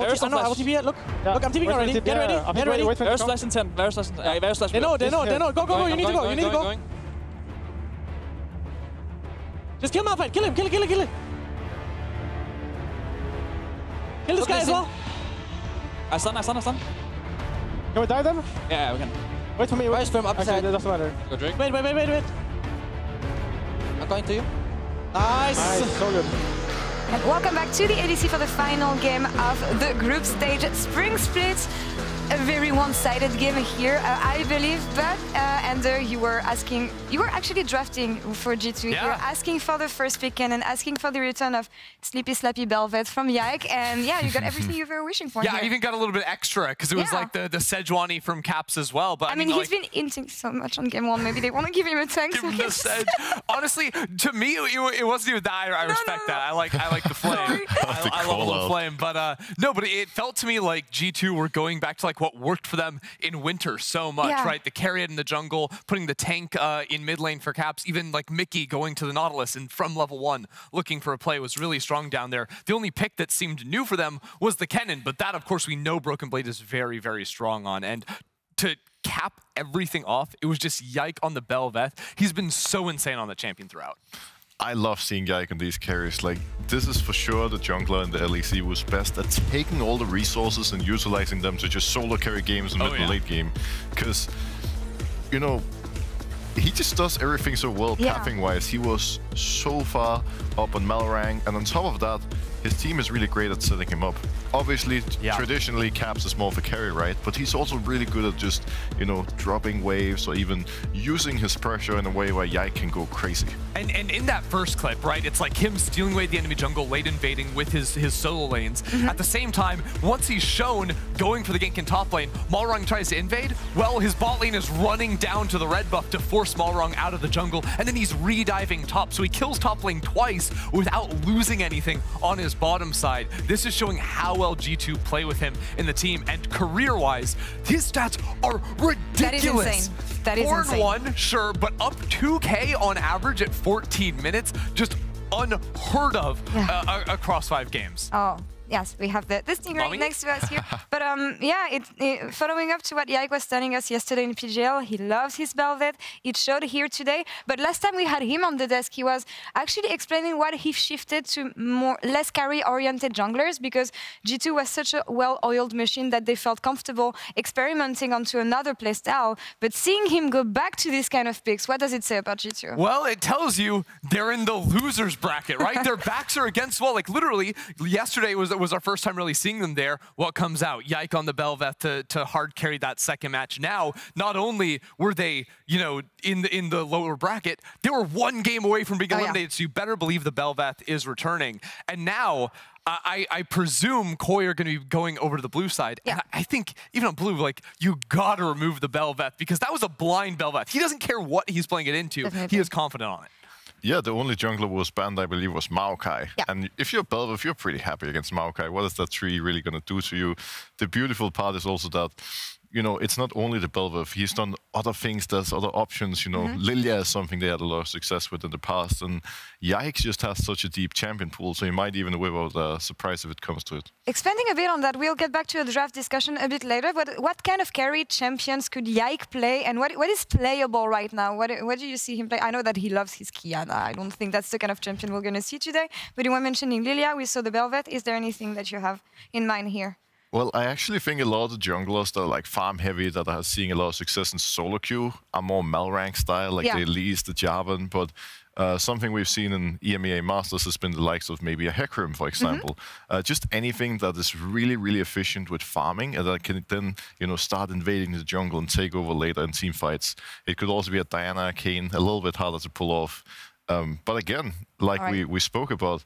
I will TP here. Look, look, I'm TPing already. Get ready. Get ready. There's slash in 10. There's slash in 10. There's slash. They know. Go. You need to go. You need to go. Just kill Malphite. Kill him. Kill it. Kill this guy as well. I stun. Can we dive them? Yeah, we can. Wait for me. Rise from upside. Actually, it doesn't matter. Go drink. Wait. I'm going to you. Nice. So good. And welcome back to the ADC for the final game of the group stage Spring Split. A very one-sided game here, I believe. But Ender, you were actually drafting for G2. Yeah. You were asking for the first pick and asking for the return of Sleepy Slappy Belvet from Yike, and yeah, you got everything you were wishing for. Yeah, here. I even got a little bit extra because it was like the Sejuani from Caps as well. But I mean, he's been hinting so much on game one. Maybe they want to give him a tank. Give him the Sej. Honestly, to me, it wasn't even that. I respect that. I like the flame. I love the flame. But no, but it felt to me like G2 were going back to like what worked for them in winter so much, right? The carry in the jungle, putting the tank in mid lane for Caps, even like Mikyx going to the Nautilus and from level 1 looking for a play was really strong down there. The only pick that seemed new for them was the Kennen, but that of course we know BrokenBlade is very, very strong on. And to cap everything off, it was just Yike on the Belvet. He's been so insane on the champion throughout. I love seeing Yike on these carries. Like, this is for sure the jungler in the LEC was best at taking all the resources and utilizing them to just solo carry games in mid and late game. Because, you know, he just does everything so well, pathing-wise. He was so far up on Malrang, and on top of that, his team is really great at setting him up. Obviously, traditionally, Caps is more of a carry, right? But he's also really good at just, you know, dropping waves or even using his pressure in a way where Yike can go crazy. And in that first clip, right, it's like him stealing away the enemy jungle, late invading with his solo lanes. At the same time, once he's shown going for the gank in top lane, Malrang tries to invade. Well, his bot lane is running down to the red buff to force Malrang out of the jungle, and then he's re-diving top. So he kills top lane twice without losing anything on his bottom side. This is showing how well G2 play with him in the team, and career-wise, his stats are ridiculous. That is insane. That is insane. 4-1, sure, but up 2K on average at 14 minutes, just unheard of across 5 games. Oh. Yes, we have the thing right next to us here. But yeah, following up to what Yike was telling us yesterday in PGL, he loves his Belvet. It showed here today. But last time we had him on the desk, he was actually explaining why he shifted to less carry-oriented junglers, because G2 was such a well-oiled machine that they felt comfortable experimenting onto another playstyle. But seeing him go back to these kind of picks, what does it say about G2? Well, it tells you they're in the losers bracket, right? Their backs are against the wall. Like literally, yesterday was our first time really seeing them there. What comes out? Yike on the Belvet to hard carry that second match. Now, not only were they, you know, in the lower bracket, they were 1 game away from being eliminated. So you better believe the Belvet is returning. And now, I presume Koi are going to be going over to the blue side. And I think even on blue, like, you got to remove the Belvet because that was a blind Belvet. He doesn't care what he's playing it into. Definitely. He is confident on it. Yeah, the only jungler was banned, I believe, was Maokai. And if you're Belvet, you're pretty happy against Maokai. What is that tree really going to do to you? The beautiful part is also that, you know, it's not only the Belvet. He's done other things, there's other options, you know. Lilia is something they had a lot of success with in the past, and Yike just has such a deep champion pool, so he might even whip out a surprise if it comes to it. Expanding a bit on that, we'll get back to a draft discussion a bit later, but what kind of carry champions could Yike play, and what is playable right now? What do you see him play? I know that he loves his Kiana. I don't think that's the kind of champion we're going to see today, but you were mentioning Lilia, we saw the Belvet. Is there anything that you have in mind here? Well, I actually think a lot of the junglers that are like farm heavy, that are seeing a lot of success in solo queue, are more Malrang style, like the Elise, the Jarvan. But something we've seen in EMEA Masters has been the likes of maybe a Hecarim, for example. Just anything that is really, really efficient with farming and that can then, you know, start invading the jungle and take over later in team fights. It could also be a Diana, Kane, a little bit harder to pull off. But again, like we spoke about,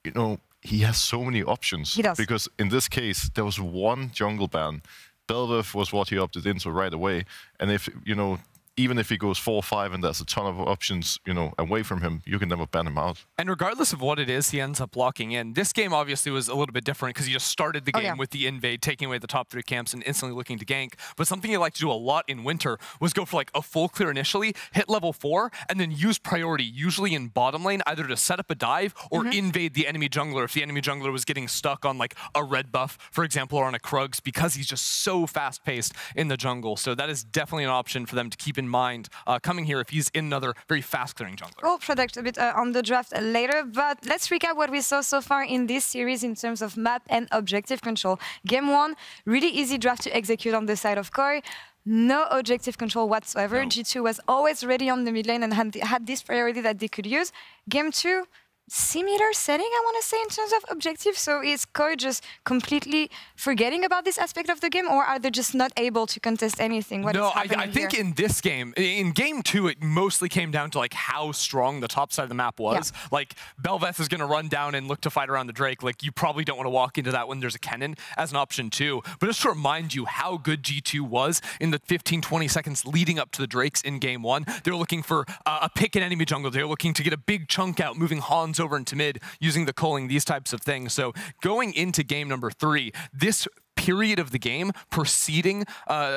you know, he has so many options. He does. Because in this case, there was 1 jungle ban. Belvet was what he opted into right away. And if, you know, even if he goes 4-5 and there's a ton of options, you know, away from him, you can never ban him out. And regardless of what it is, he ends up locking in. This game obviously was a little bit different because he just started the game with the invade, taking away the top 3 camps and instantly looking to gank. But something he liked to do a lot in Winter was go for like a full clear initially, hit level 4, and then use priority, usually in bottom lane, either to set up a dive or invade the enemy jungler if the enemy jungler was getting stuck on like a red buff, for example, or on a Krugs, because he's just so fast-paced in the jungle. So that is definitely an option for them to keep in mind coming here if he's in another very fast-clearing jungler. We'll predict a bit on the draft later, but let's recap what we saw so far in this series in terms of map and objective control. Game 1, really easy draft to execute on the side of Koi. No objective control whatsoever. No. G2 was always ready on the mid lane and had this priority that they could use. Game 2, similar setting, I want to say, in terms of objective. So is Koi just completely forgetting about this aspect of the game, or are they just not able to contest anything? No, I think in this game, in game 2, it mostly came down to like how strong the top side of the map was. Yeah. Like Bel'Veth is going to run down and look to fight around the Drake. Like you probably don't want to walk into that when there's a Kennen as an option too. But just to remind you how good G2 was in the 15-20 seconds leading up to the Drakes in game 1, they were looking for a pick an enemy jungle. They were looking to get a big chunk out, moving Hans over into mid, using the culling, these types of things. So going into game number 3, this period of the game preceding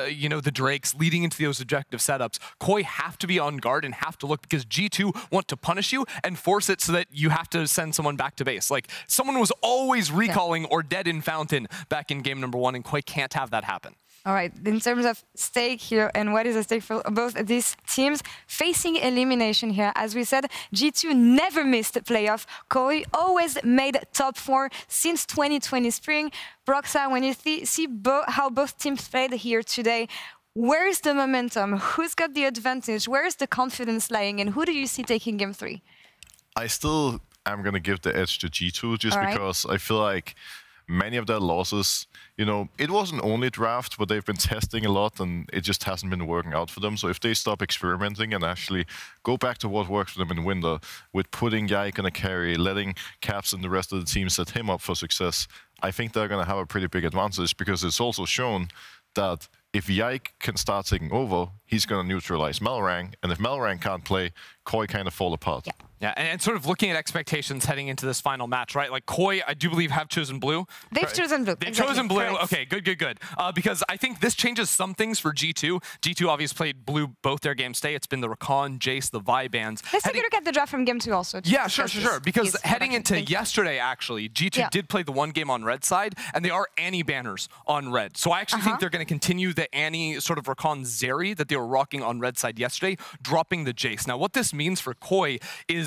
you know, the Drakes, leading into those objective setups, Koi have to be on guard and have to look, because G2 want to punish you and force it so that you have to send someone back to base. Like someone was always recalling or dead in Fountain back in game number 1, and Koi can't have that happen. All right, in terms of stake here, and what is at stake for both these teams, facing elimination here. As we said, G2 never missed a playoff. Koi always made top 4 since 2020 spring. Broxah, when you see how both teams played here today, where is the momentum? Who's got the advantage? Where is the confidence lying? And who do you see taking game 3? I still am going to give the edge to G2 just because I feel like many of their losses, you know, it wasn't only draft, but they've been testing a lot and it just hasn't been working out for them. So if they stop experimenting and actually go back to what worked for them in Winter, with putting Yike on a carry, letting Caps and the rest of the team set him up for success, I think they're going to have a pretty big advantage, because it's also shown that if Yike can start taking over, he's going to neutralize Malrang, and if Malrang can't play, Koi kind of fall apart. Yeah, and sort of looking at expectations heading into this final match, right? Like Koi, I do believe, have chosen blue. They've chosen blue. They've chosen blue. Correct. Okay, good. Because I think this changes some things for G2. G2 obviously played blue both their games today. It's been the Rakan, Jayce, the Vi bands. Let's take a look at the draft from game 2 also. Yeah, sure. Because heading into yesterday, actually, G2 did play the one game on red side, and they are Annie banners on red. So I actually think they're going to continue the Annie sort of Rakan Zeri that they were rocking on red side yesterday, dropping the Jayce. Now, what this means for Koi is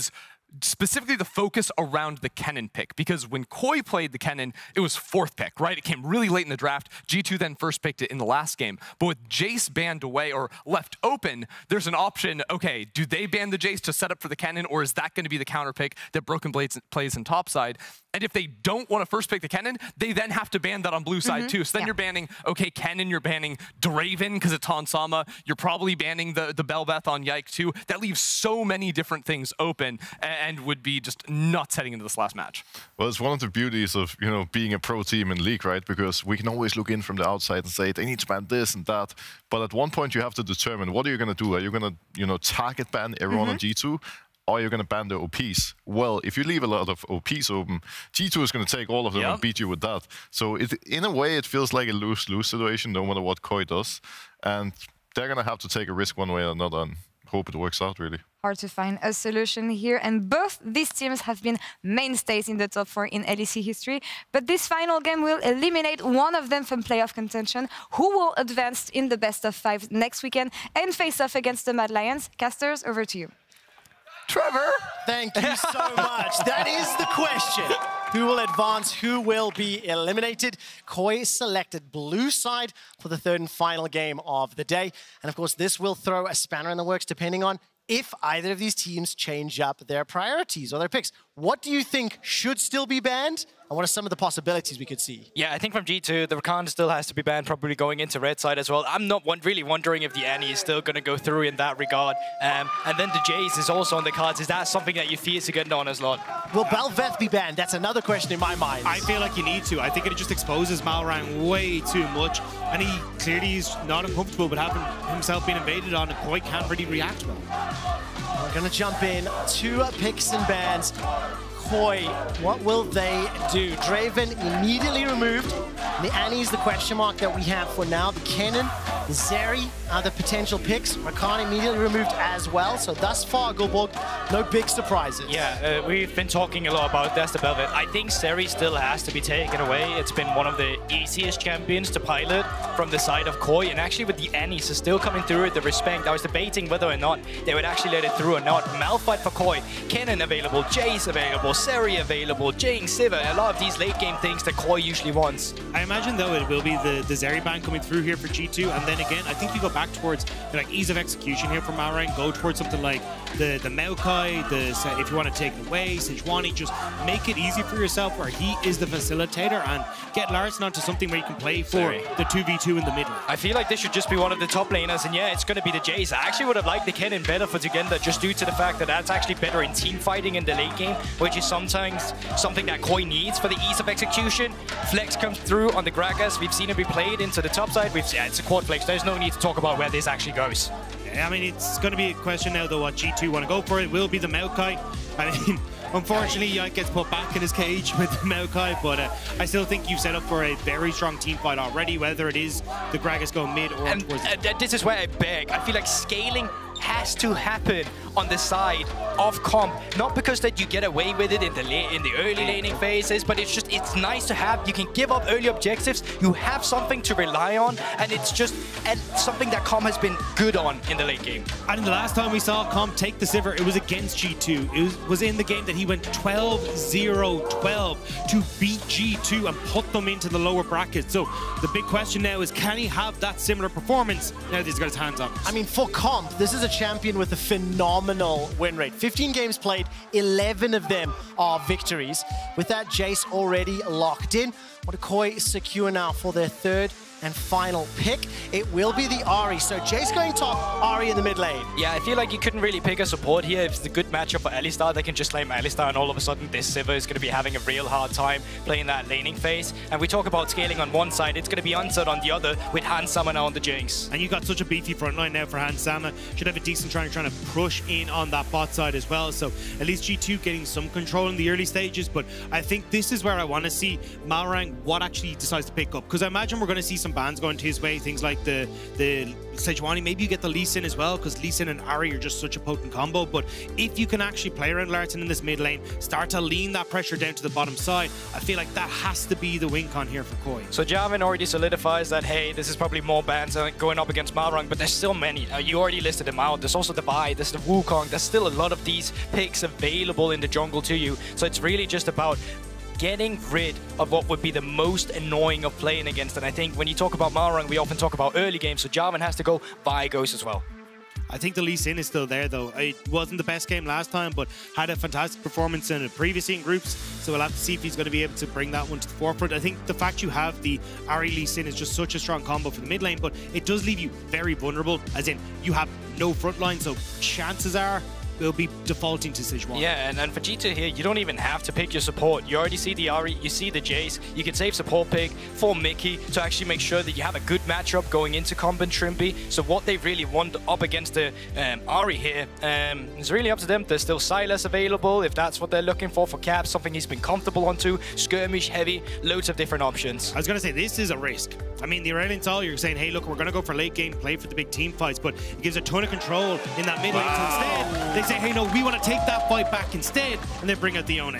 specifically the focus around the Kennen pick, because when Koi played the Kennen, it was 4th pick, right? It came really late in the draft. G2 then first picked it in the last game. But with Jayce banned away or left open, there's an option, okay, do they ban the Jayce to set up for the Kennen, or is that going to be the counter pick that BrokenBlade plays in topside? And if they don't want to first pick the Kennen, they then have to ban that on blue side too. So then you're banning, okay, Kennen, you're banning Draven because it's Hansama. You're probably banning the Bel'Veth on Yike too. That leaves so many different things open and would be just nuts heading into this last match. Well, it's one of the beauties of, you know, being a pro team in League, right? Because we can always look in from the outside and say they need to ban this and that. But at one point you have to determine, what are you going to do? Are you going to, you know, target ban everyone on G2? Or are you going to ban the OPs? Well, if you leave a lot of OPs open, G2 is going to take all of them and beat you with that. So in a way, it feels like a lose-lose situation, no matter what Koi does. And they're going to have to take a risk one way or another and hope it works out, really. Hard to find a solution here. And both these teams have been mainstays in the top 4 in LEC history. But this final game will eliminate one of them from playoff contention, who will advance in the best of 5 next weekend and face off against the Mad Lions. Casters, over to you. Trevor! Thank you so much. That is the question. Who will advance? Who will be eliminated? Koi selected blue side for the 3rd and final game of the day. And of course, this will throw a spanner in the works depending on if either of these teams change up their priorities or their picks. What do you think should still be banned? and what are some of the possibilities we could see? Yeah, I think from G2, the Rakan still has to be banned, probably going into red side as well. I'm not really wondering if the Annie is still going to go through in that regard. And then the Jayce is also on the cards. Is that something that you fear Szygenda on as well? Will Bel'Veth be banned? That's another question in my mind. I feel like you need to. I think it just exposes Malrang way too much, and he clearly is not uncomfortable with having himself being invaded on, and Koi can't really react well. We're going to jump in. 2 picks and bans. Koi, what will they do? Draven immediately removed. The Annie's the question mark that we have for now. The Kennen, the Zeri are the potential picks. Rakan immediately removed as well. So thus far, Guldborg, no big surprises. Yeah, we've been talking a lot about Dagda Bel'Veth. I think Zeri still has to be taken away. It's been one of the easiest champions to pilot from the side of Koi. And actually with the Annies still coming through with the respect. I was debating whether or not they would actually let it through or not. Malphite for Koi. Kennen available. Jayce available. Zeri available. Jinx, Sivir. A lot of these late game things that Koi usually wants. I imagine though it will be the Zeri ban coming through here for G2, and then again I think you go back towards like ease of execution here for Malrang, go towards something like the Maokai, if you want to take it away, Sejuani, just make it easy for yourself where he is the facilitator, and get Larssen onto something where you can play for the 2v2 in the mid lane. I feel like this should just be one of the top laners, and yeah, it's going to be the Jayce. I actually would have liked the Kennen better for Szygenda, just due to the fact that that's actually better in team fighting in the late game, which is sometimes something that Koi needs for the ease of execution. Flex comes through on the Gragas. We've seen it be played into the top side. Yeah, it's a quad flex. There's no need to talk about where this actually goes. Yeah, I mean, it's going to be a question now, though, what G2 want to go for. It will be the Maokai. I mean, unfortunately, Yike gets put back in his cage with the Maokai, but I still think you've set up for a very strong team fight already, whether it is the Gragas go mid or towards this is where I beg. I feel like scaling has to happen on the side of comp, not because that you get away with it in the early laning phases, but it's nice to have. You can give up early objectives, you have something to rely on, and it's just something that comp has been good on in the late game. And the last time we saw comp take the Sivir, it was against G2. It was in the game that he went 12-0-12 to beat G2 and put them into the lower bracket. So the big question now is, can he have that similar performance now that he's got his hands on? I mean, for comp, this is a champion with a phenomenal win rate. 15 games played, 11 of them are victories. With that, Jayce already locked in. What do Koi secure now for their third and final pick? It will be the Ahri. So Jayce going top, Ahri in the mid lane. Yeah, I feel like you couldn't really pick a support here. If it's a good matchup for Alistar, they can just lane Alistar, and all of a sudden this Sivir is going to be having a real hard time playing that laning phase. And we talk about scaling on one side, it's going to be Unsud on the other with Hans Sama now on the Jinx. And you got such a beefy front line now for Hans Sama. Should have a decent trying to push in on that bot side as well. So at least G2 getting some control in the early stages. But I think this is where I want to see Malrang what actually decides to pick up. Because I imagine we're going to see some bans going to his way, things like the Sejuani. Maybe you get the Lee Sin as well, because Lee Sin and Ahri are just such a potent combo. But if you can actually play around Larssen in this mid lane, start to lean that pressure down to the bottom side, I feel like that has to be the win con here for Koi. So Jarvan already solidifies that, hey, this is probably more bans going up against Malrang, but there's still many. You already listed them out. There's also the Bai, there's the Wukong. There's still a lot of these picks available in the jungle to you. So it's really just about getting rid of what would be the most annoying of playing against. And I think when you talk about Malrang, we often talk about early games, so Jarvan has to go, Vi goes as well. I think the Lee Sin is still there, though. It wasn't the best game last time, but had a fantastic performance in it previously in groups, so we'll have to see if he's going to be able to bring that one to the forefront. I think the fact you have the Ahri Lee Sin is just such a strong combo for the mid lane, but it does leave you very vulnerable, as in you have no front line, so chances are will be defaulting to Sejuani. Yeah, and for G2 here, you don't even have to pick your support. You already see the Ahri, you see the Jayce. You can save support pick for Mikyx to actually make sure that you have a good matchup going into comp and Trymbi. So what they really want up against the Ahri here is really up to them. There's still Silas available if that's what they're looking for Cap, something he's been comfortable onto. Skirmish heavy, loads of different options. I was going to say, this is a risk. I mean, the Iranians all, you're saying, hey, look, we're going to go for late game, play for the big team fights, but it gives a ton of control in that mid lane. So instead, they say, hey, no, we want to take that fight back instead, and they bring out the Yone.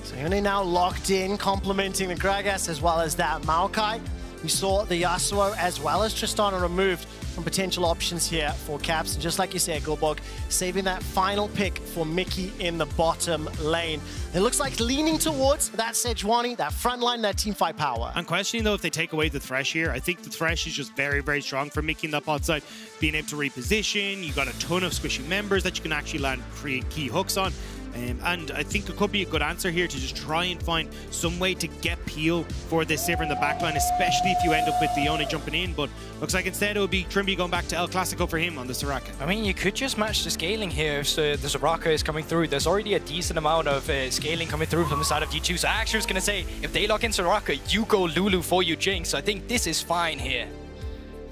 So Yone now locked in, complementing the Gragas as well as that Maokai. We saw the Yasuo as well as Tristana removed from potential options here for Caps. And just like you said, Guldborg, saving that final pick for Mikyx in the bottom lane. It looks like leaning towards that Sejuani, that front line, that teamfight power. I'm questioning, though, if they take away the Thresh here. I think the Thresh is just very, very strong for Mikyx in that bot side. Being able to reposition, you got a ton of squishy members that you can actually land key hooks on. And I think it could be a good answer here to just try and find some way to get peel for this Sivir in the backline, especially if you end up with the Yone jumping in. But looks like instead it would be Trymbi going back to El Clasico for him on the Soraka. I mean, you could just match the scaling here if the Soraka is coming through. There's already a decent amount of scaling coming through from the side of G2. So I actually was going to say, if they lock in Soraka, you go Lulu for you Jinx. So I think this is fine here.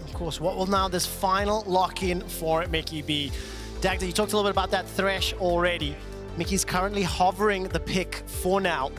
Of course, what will now this final lock-in for Mikyx be? Dagda, you talked a little bit about that Thresh already. Mikyx's currently hovering the pick for now.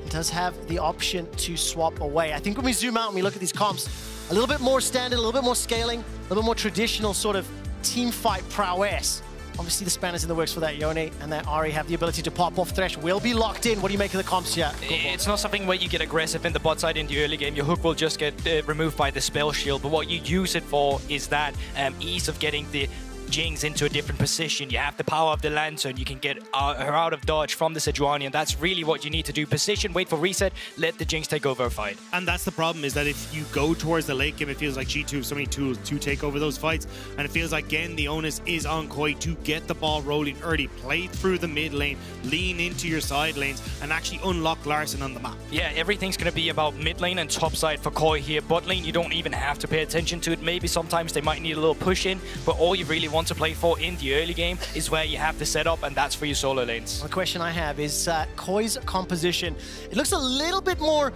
He does have the option to swap away. I think when we zoom out and we look at these comps, a little bit more standard, a little bit more scaling, a little bit more traditional sort of team fight prowess. Obviously, the spanners in the works for that Yone and that Ahri have the ability to pop off. Thresh will be locked in. What do you make of the comps here? It's not something where you get aggressive in the bot side in the early game. Your hook will just get removed by the spell shield. But what you use it for is that ease of getting the Jinx into a different position. You have the power of the Larssen. You can get her out of dodge from the Sejuani, and that's really what you need to do. Position, wait for reset, let the Jinx take over a fight. And that's the problem, is that if you go towards the late game, it feels like G2 have so many tools to take over those fights. And it feels like, again, the onus is on Koi to get the ball rolling early, play through the mid lane, lean into your side lanes, and actually unlock Larssen on the map. Yeah, everything's going to be about mid lane and top side for Koi here. Bot lane, you don't even have to pay attention to it. Maybe sometimes they might need a little push in, but all you really want to play for in the early game is where you have the setup, and that's for your solo lanes. One question I have is Koi's composition. It looks a little bit more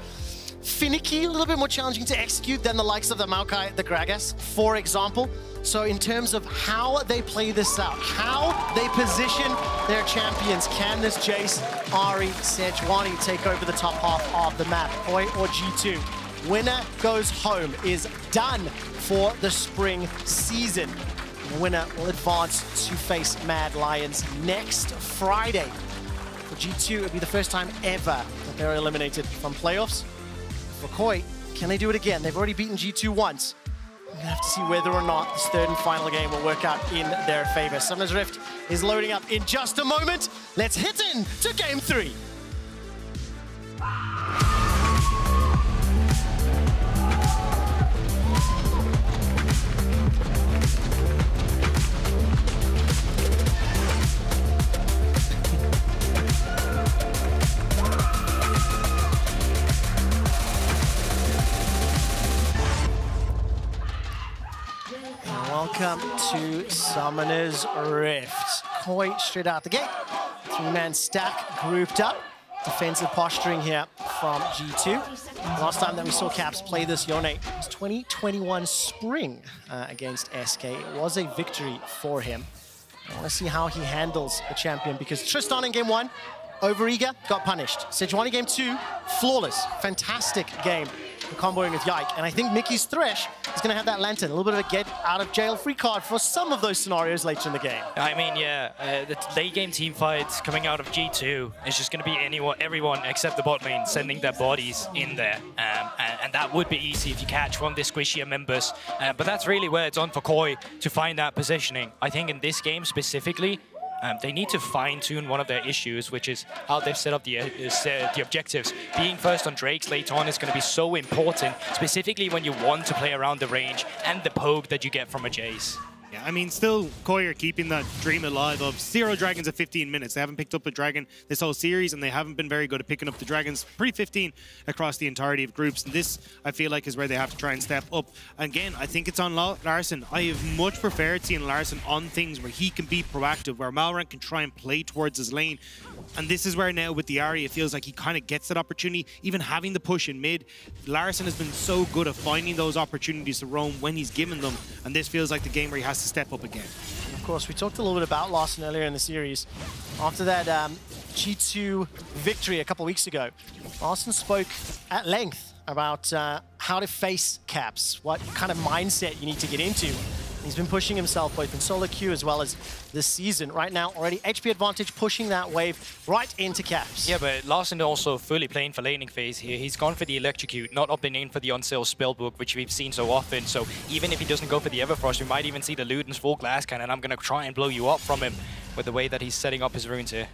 finicky, a little bit more challenging to execute than the likes of the Maokai, the Gragas, for example. So in terms of how they play this out, how they position their champions, can this Jayce, Ahri, Sejuani take over the top half of the map? Koi or G2? Winner goes home, is done for the spring season. The winner will advance to face Mad Lions next Friday. For G2, it will be the first time ever that they're eliminated from playoffs. For Koi, can they do it again? They've already beaten G2 once. We're gonna have to see whether or not this third and final game will work out in their favor. Summoner's Rift is loading up in just a moment. Let's hit in to Game 3. Welcome to Summoner's Rift. Koi straight out the gate. Three-man stack grouped up. Defensive posturing here from G2. Last time that we saw Caps play this Yone was 2021 spring against SK. It was a victory for him. I want to see how he handles the champion, because Tristan in game 1, overeager, got punished. Sejuani game 2, flawless, fantastic game. Comboing with Yike, and I think Mikyx's Thresh is going to have that lantern, a little bit of a get-out-of-jail-free card for some of those scenarios later in the game. I mean, yeah, the late-game team fights coming out of G2 is just going to be everyone except the bot lane sending their bodies in there, and that would be easy if you catch one of the squishier members, but that's really where it's on for Koi to find that positioning. I think in this game specifically, they need to fine-tune one of their issues, which is how they've set up the objectives. Being first on Drakes late on is going to be so important, specifically when you want to play around the range and the poke that you get from a Jayce. Yeah, I mean, still, Koi are keeping that dream alive of 0 dragons at 15 minutes. They haven't picked up a dragon this whole series, and they haven't been very good at picking up the dragons pre-15 across the entirety of groups. And this, I feel like, is where they have to try and step up. Again, I think it's on Larssen. I have much preferred seeing Larssen on things where he can be proactive, where Malrang can try and play towards his lane. And this is where now with the Ahri, it feels like he kind of gets that opportunity, even having the push in mid. Larssen has been so good at finding those opportunities to roam when he's given them, and this feels like the game where he has to step up again. Of course, we talked a little bit about Larssen earlier in the series. After that G2 victory a couple weeks ago, Larssen spoke at length about how to face Caps, what kind of mindset you need to get into. He's been pushing himself both in solo queue as well as this season. Right now, already HP advantage, pushing that wave right into Caps. Yeah, but Larssen also fully playing for laning phase here. He's gone for the electrocute, not opting in for the on-sale spellbook, which we've seen so often. So even if he doesn't go for the Everfrost, we might even see the Luden's full glass cannon. I'm going to try and blow you up from him with the way that he's setting up his runes here.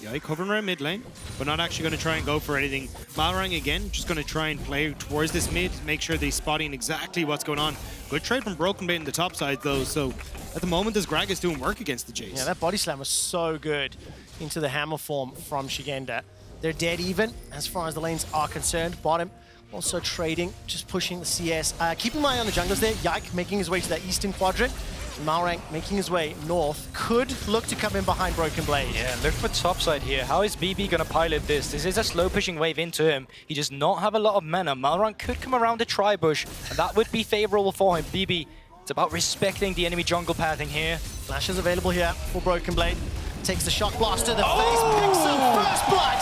Yike covering around mid lane, but not actually going to try and go for anything. Malrang again, just going to try and play towards this mid, make sure they're spotting exactly what's going on. Good trade from BrokenBlade in the top side though, so at the moment, this Gragas doing work against the Jayce. Yeah, that body slam was so good into the hammer form from Szygenda. They're dead even as far as the lanes are concerned. Bottom also trading, just pushing the CS. Keeping an eye on the junglers there. Yike making his way to that eastern quadrant. Malrang making his way north. Could look to come in behind BrokenBlade. Yeah, look for topside here. How is BB going to pilot this? This is a slow pushing wave into him. He does not have a lot of mana. Malrang could come around the tri-bush, and that would be favorable for him. BB, it's about respecting the enemy jungle pathing here. Flash is available here for BrokenBlade. Takes the shock blast to the face, picks up first blood.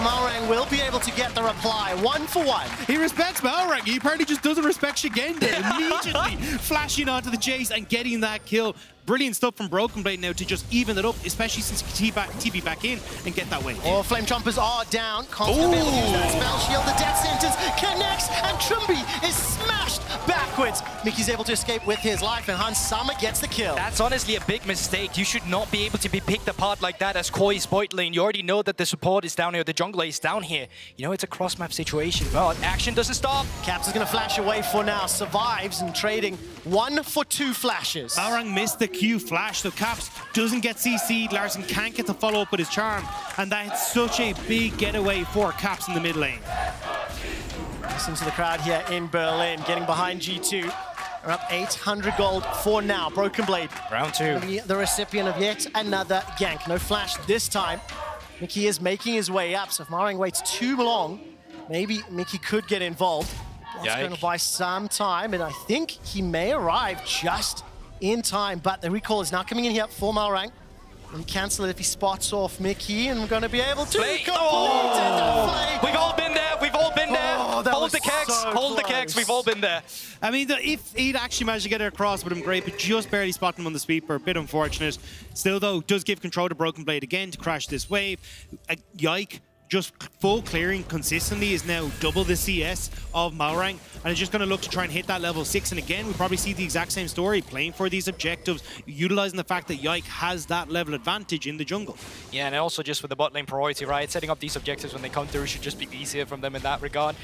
Malrang will be able to get the reply, 1 for 1. He respects Malrang. He apparently just doesn't respect Szygenda. Immediately flashing onto the Jayce and getting that kill. Brilliant stuff from BrokenBlade now to just even it up, especially since he can TB back in and get that win. Oh, Flame Chompers are down. Can't be able to use that spell shield. The death sentence connects, and Trymbi is smashed backwards. Mikyx able to escape with his life, and Hansama gets the kill. That's honestly a big mistake. You should not be able to be picked apart like that as Koi's bot lane. You already know that the support is down here, the jungler is down here. You know, it's a cross-map situation. Well, action doesn't stop. Caps is going to flash away for now. Survives and trading 1 for 2 flashes. Malrang missed the Q flash, so Caps doesn't get CC'd. Larssen can't get the follow-up with his charm, and that's such a big getaway for Caps in the mid lane. Listen to the crowd here in Berlin, getting behind G2. They're up 800 gold for now. BrokenBlade. Round 2. The recipient of yet another gank. No flash this time. Mikyx is making his way up, so if Malrang waits too long, maybe Mikyx could get involved. It's going to buy some time, and I think he may arrive just in time, but the recall is now coming in here for Malrang. And cancel it if he spots off Mikyx, and we're going to be able to complete We've all been there. We've all been there. Hold the kegs. So Hold the kegs. We've all been there. I mean, if he'd actually managed to get it across with him, great, but just barely spotted him on the sweeper. A bit unfortunate. Still, though, does give control to BrokenBlade again to crash this wave. Yike, just full clearing consistently, is now double the CS of Malrang, and is just going to look to try and hit that level 6. And again, we probably see the exact same story, playing for these objectives, utilizing the fact that Yike has that level advantage in the jungle. Yeah, and also just with the bot lane priority, right? Setting up these objectives when they come through should just be easier from them in that regard.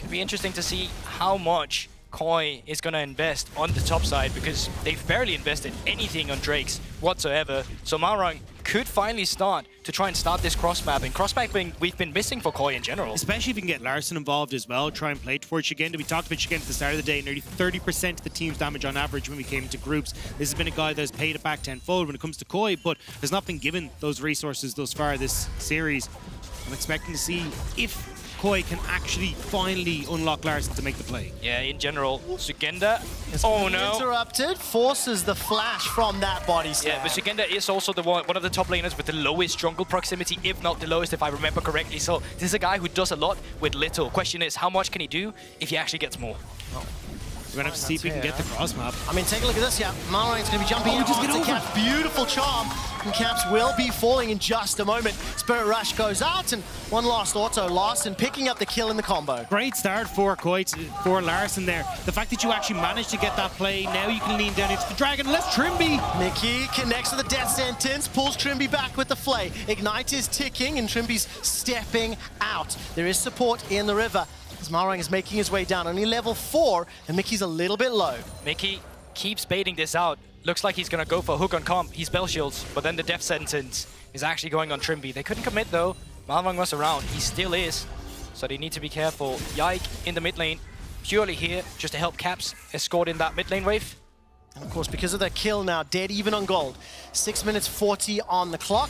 Could be interesting to see how much Koi is going to invest on the top side, because they've barely invested anything on Drakes whatsoever. So Malrang could finally start to try and start this cross-mapping. Cross-mapping we've been missing for Koi in general. Especially if you can get Larssen involved as well, try and play towards Szygenda. We talked about Szygenda at the start of the day, nearly 30% of the team's damage on average when we came into groups. This has been a guy that has paid it back tenfold when it comes to Koi, but has not been given those resources thus far this series. I'm expecting to see if Koi can actually finally unlock Larssen to make the play. Yeah, in general, Szygenda. Oh no! Interrupted, forces the flash from that body slam. Yeah, but Szygenda is also the one of the top laners with the lowest jungle proximity, if not the lowest, if I remember correctly. So this is a guy who does a lot with little. Question is, how much can he do if he actually gets more? We're going to have to see if we can get the cross map. I mean, take a look at this, yeah. Malrang's going to be jumping into Caps. Beautiful charm. And Caps will be falling in just a moment. Spirit Rush goes out, and one last auto. Larssen picking up the kill in the combo. Great start for for Larssen there. The fact that you actually managed to get that play, now you can lean down into the dragon. Let's Trymbi. Mikyx connects to the death sentence, pulls Trymbi back with the flay. Ignite is ticking, and Trymbi's stepping out. There is support in the river. Malrang is making his way down, only level 4, and Mikyx's a little bit low. Mikyx keeps baiting this out. Looks like he's going to go for hook on comp. He spell shields, but then the death sentence is actually going on Trymbi. They couldn't commit though. Malrang was around. He still is, so they need to be careful. Yike in the mid lane, purely here just to help Caps escort in that mid lane wave. And of course, because of that kill now, dead even on gold. 6 minutes 40 on the clock.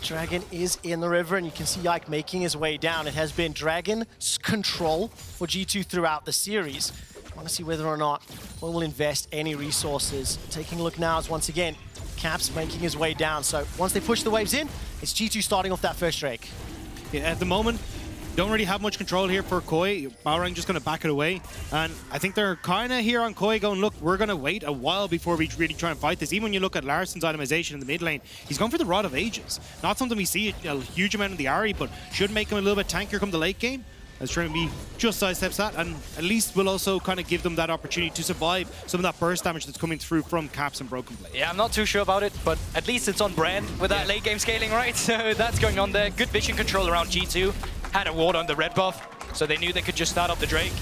Dragon is in the river, and you can see Yike making his way down. It has been Dragon's control for G2 throughout the series. I want to see whether or not one will invest any resources. Taking a look now is once again Caps making his way down. So once they push the waves in, it's G2 starting off that first Drake. Yeah, at the moment, don't really have much control here for Koi. Malrang just going to back it away. And I think they're kind of here on Koi going, look, we're going to wait a while before we really try and fight this. Even when you look at Larssen's itemization in the mid lane, he's gone for the Rod of Ages. Not something we see a huge amount in the Ahri, but should make him a little bit tankier come the late game. As Trymbi just sidesteps that, and at least will also kind of give them that opportunity to survive some of that burst damage that's coming through from Caps and BrokenBlade. Yeah, I'm not too sure about it, but at least it's on brand with that late game scaling, right? So that's going on there. Good vision control around G2. Had a ward on the red buff, so they knew they could just start up the Drake.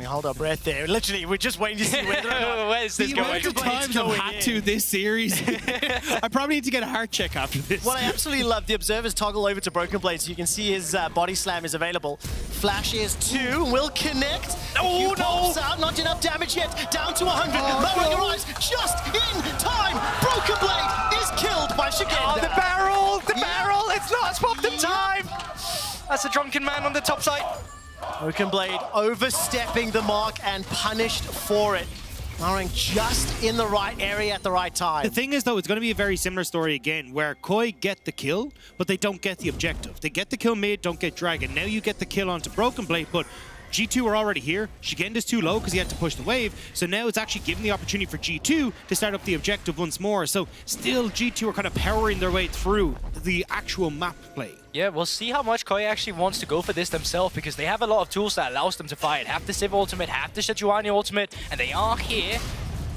We hold our breath there. Literally, we're just waiting to see whether or not where's this going. The times I've had to this series. I probably need to get a heart check after this. What I absolutely love, the observers toggle over to BrokenBlade so you can see his body slam is available. Flash is 2, will connect. Oh no! Out, not enough damage yet. Down to 100. Malrang arrives just in time. BrokenBlade is killed by Szygenda. Oh, the barrel! The barrel! It's not swapped in time! That's a drunken man on the top side. BrokenBlade overstepping the mark and punished for it. Malrang just in the right area at the right time. The thing is, though, it's going to be a very similar story again, where Koi get the kill, but they don't get the objective. They get the kill mid, don't get Dragon. Now you get the kill onto BrokenBlade, but G2 are already here. Szygenda's too low because he had to push the wave. So now it's actually giving the opportunity for G2 to start up the objective once more. So still G2 are kind of powering their way through the actual map play. Yeah, we'll see how much Koi actually wants to go for this themselves, because they have a lot of tools that allows them to fight. Half the Civ ultimate, half the Sejuani ultimate, and they are here.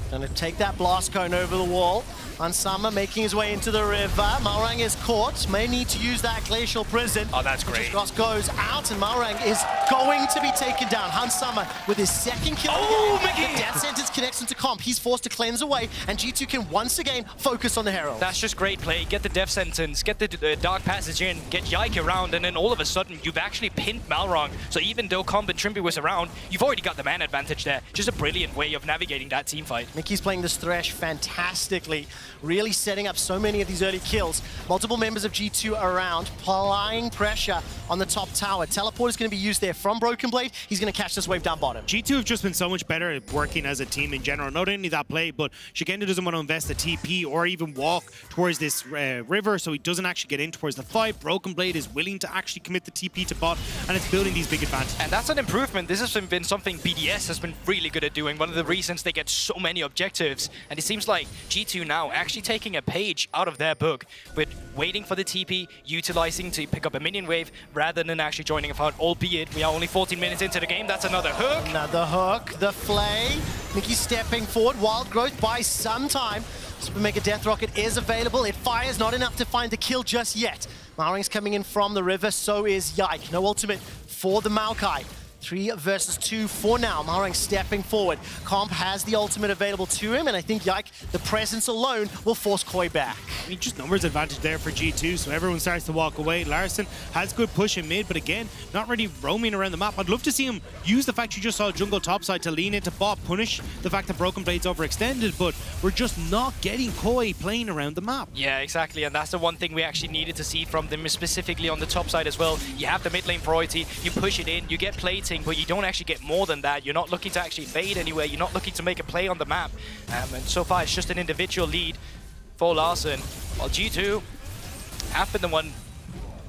Gonna take that blast cone over the wall. Ansama making his way into the river. Malrang is caught. May need to use that glacial prison. Oh, that's great. Cross goes out, and Malrang is going to be taken down. Hansama with his second kill. Oh, again. The death sentence connects into comp. He's forced to cleanse away, and G2 can once again focus on the Herald. That's just great play. Get the death sentence, get the dark passage in, get Yike around, and then all of a sudden you've actually pinned Malrang. So even though comp and Trymbi was around, you've already got the man advantage there. Just a brilliant way of navigating that team fight. Mikyx playing this Thresh fantastically, really setting up so many of these early kills. Multiple members of G2 around, applying pressure on the top tower. Teleport is going to be used there from BrokenBlade. He's going to catch this wave down bottom. G2 have just been so much better at working as a team in general. Not only that play, but Szygenda doesn't want to invest a TP or even walk towards this river, so he doesn't actually get in towards the fight. BrokenBlade is willing to actually commit the TP to bot, and it's building these big advantages. And that's an improvement. This has been something BDS has been really good at doing. One of the reasons they get so many objectives. And it seems like G2 now actually taking a page out of their book with waiting for the TP, utilizing to pick up a minion wave rather than actually joining a fight, albeit we are only 14 minutes into the game. That's another hook. Another hook, the flay. Mikyx stepping forward, wild growth buys some time. Super Mega Death Rocket is available. It fires, not enough to find the kill just yet. Malrang's coming in from the river, so is Yike. No ultimate for the Maokai. 3 versus 2 for now. Malrang stepping forward. Comp has the ultimate available to him, and I think Yike, the presence alone, will force Koi back. I mean, just numbers advantage there for G2, so everyone starts to walk away. Larssen has good push in mid, but again, not really roaming around the map. I'd love to see him use the fact you just saw jungle topside to lean into bot, punish the fact that BrokenBlade's overextended, but we're just not getting Koi playing around the map. Yeah, exactly, and that's the one thing we actually needed to see from them, specifically on the top side as well. You have the mid lane priority, you push it in, you get plating, but you don't actually get more than that. You're not looking to actually fade anywhere. You're not looking to make a play on the map. And so far, it's just an individual lead for Larssen. While G2 have been the one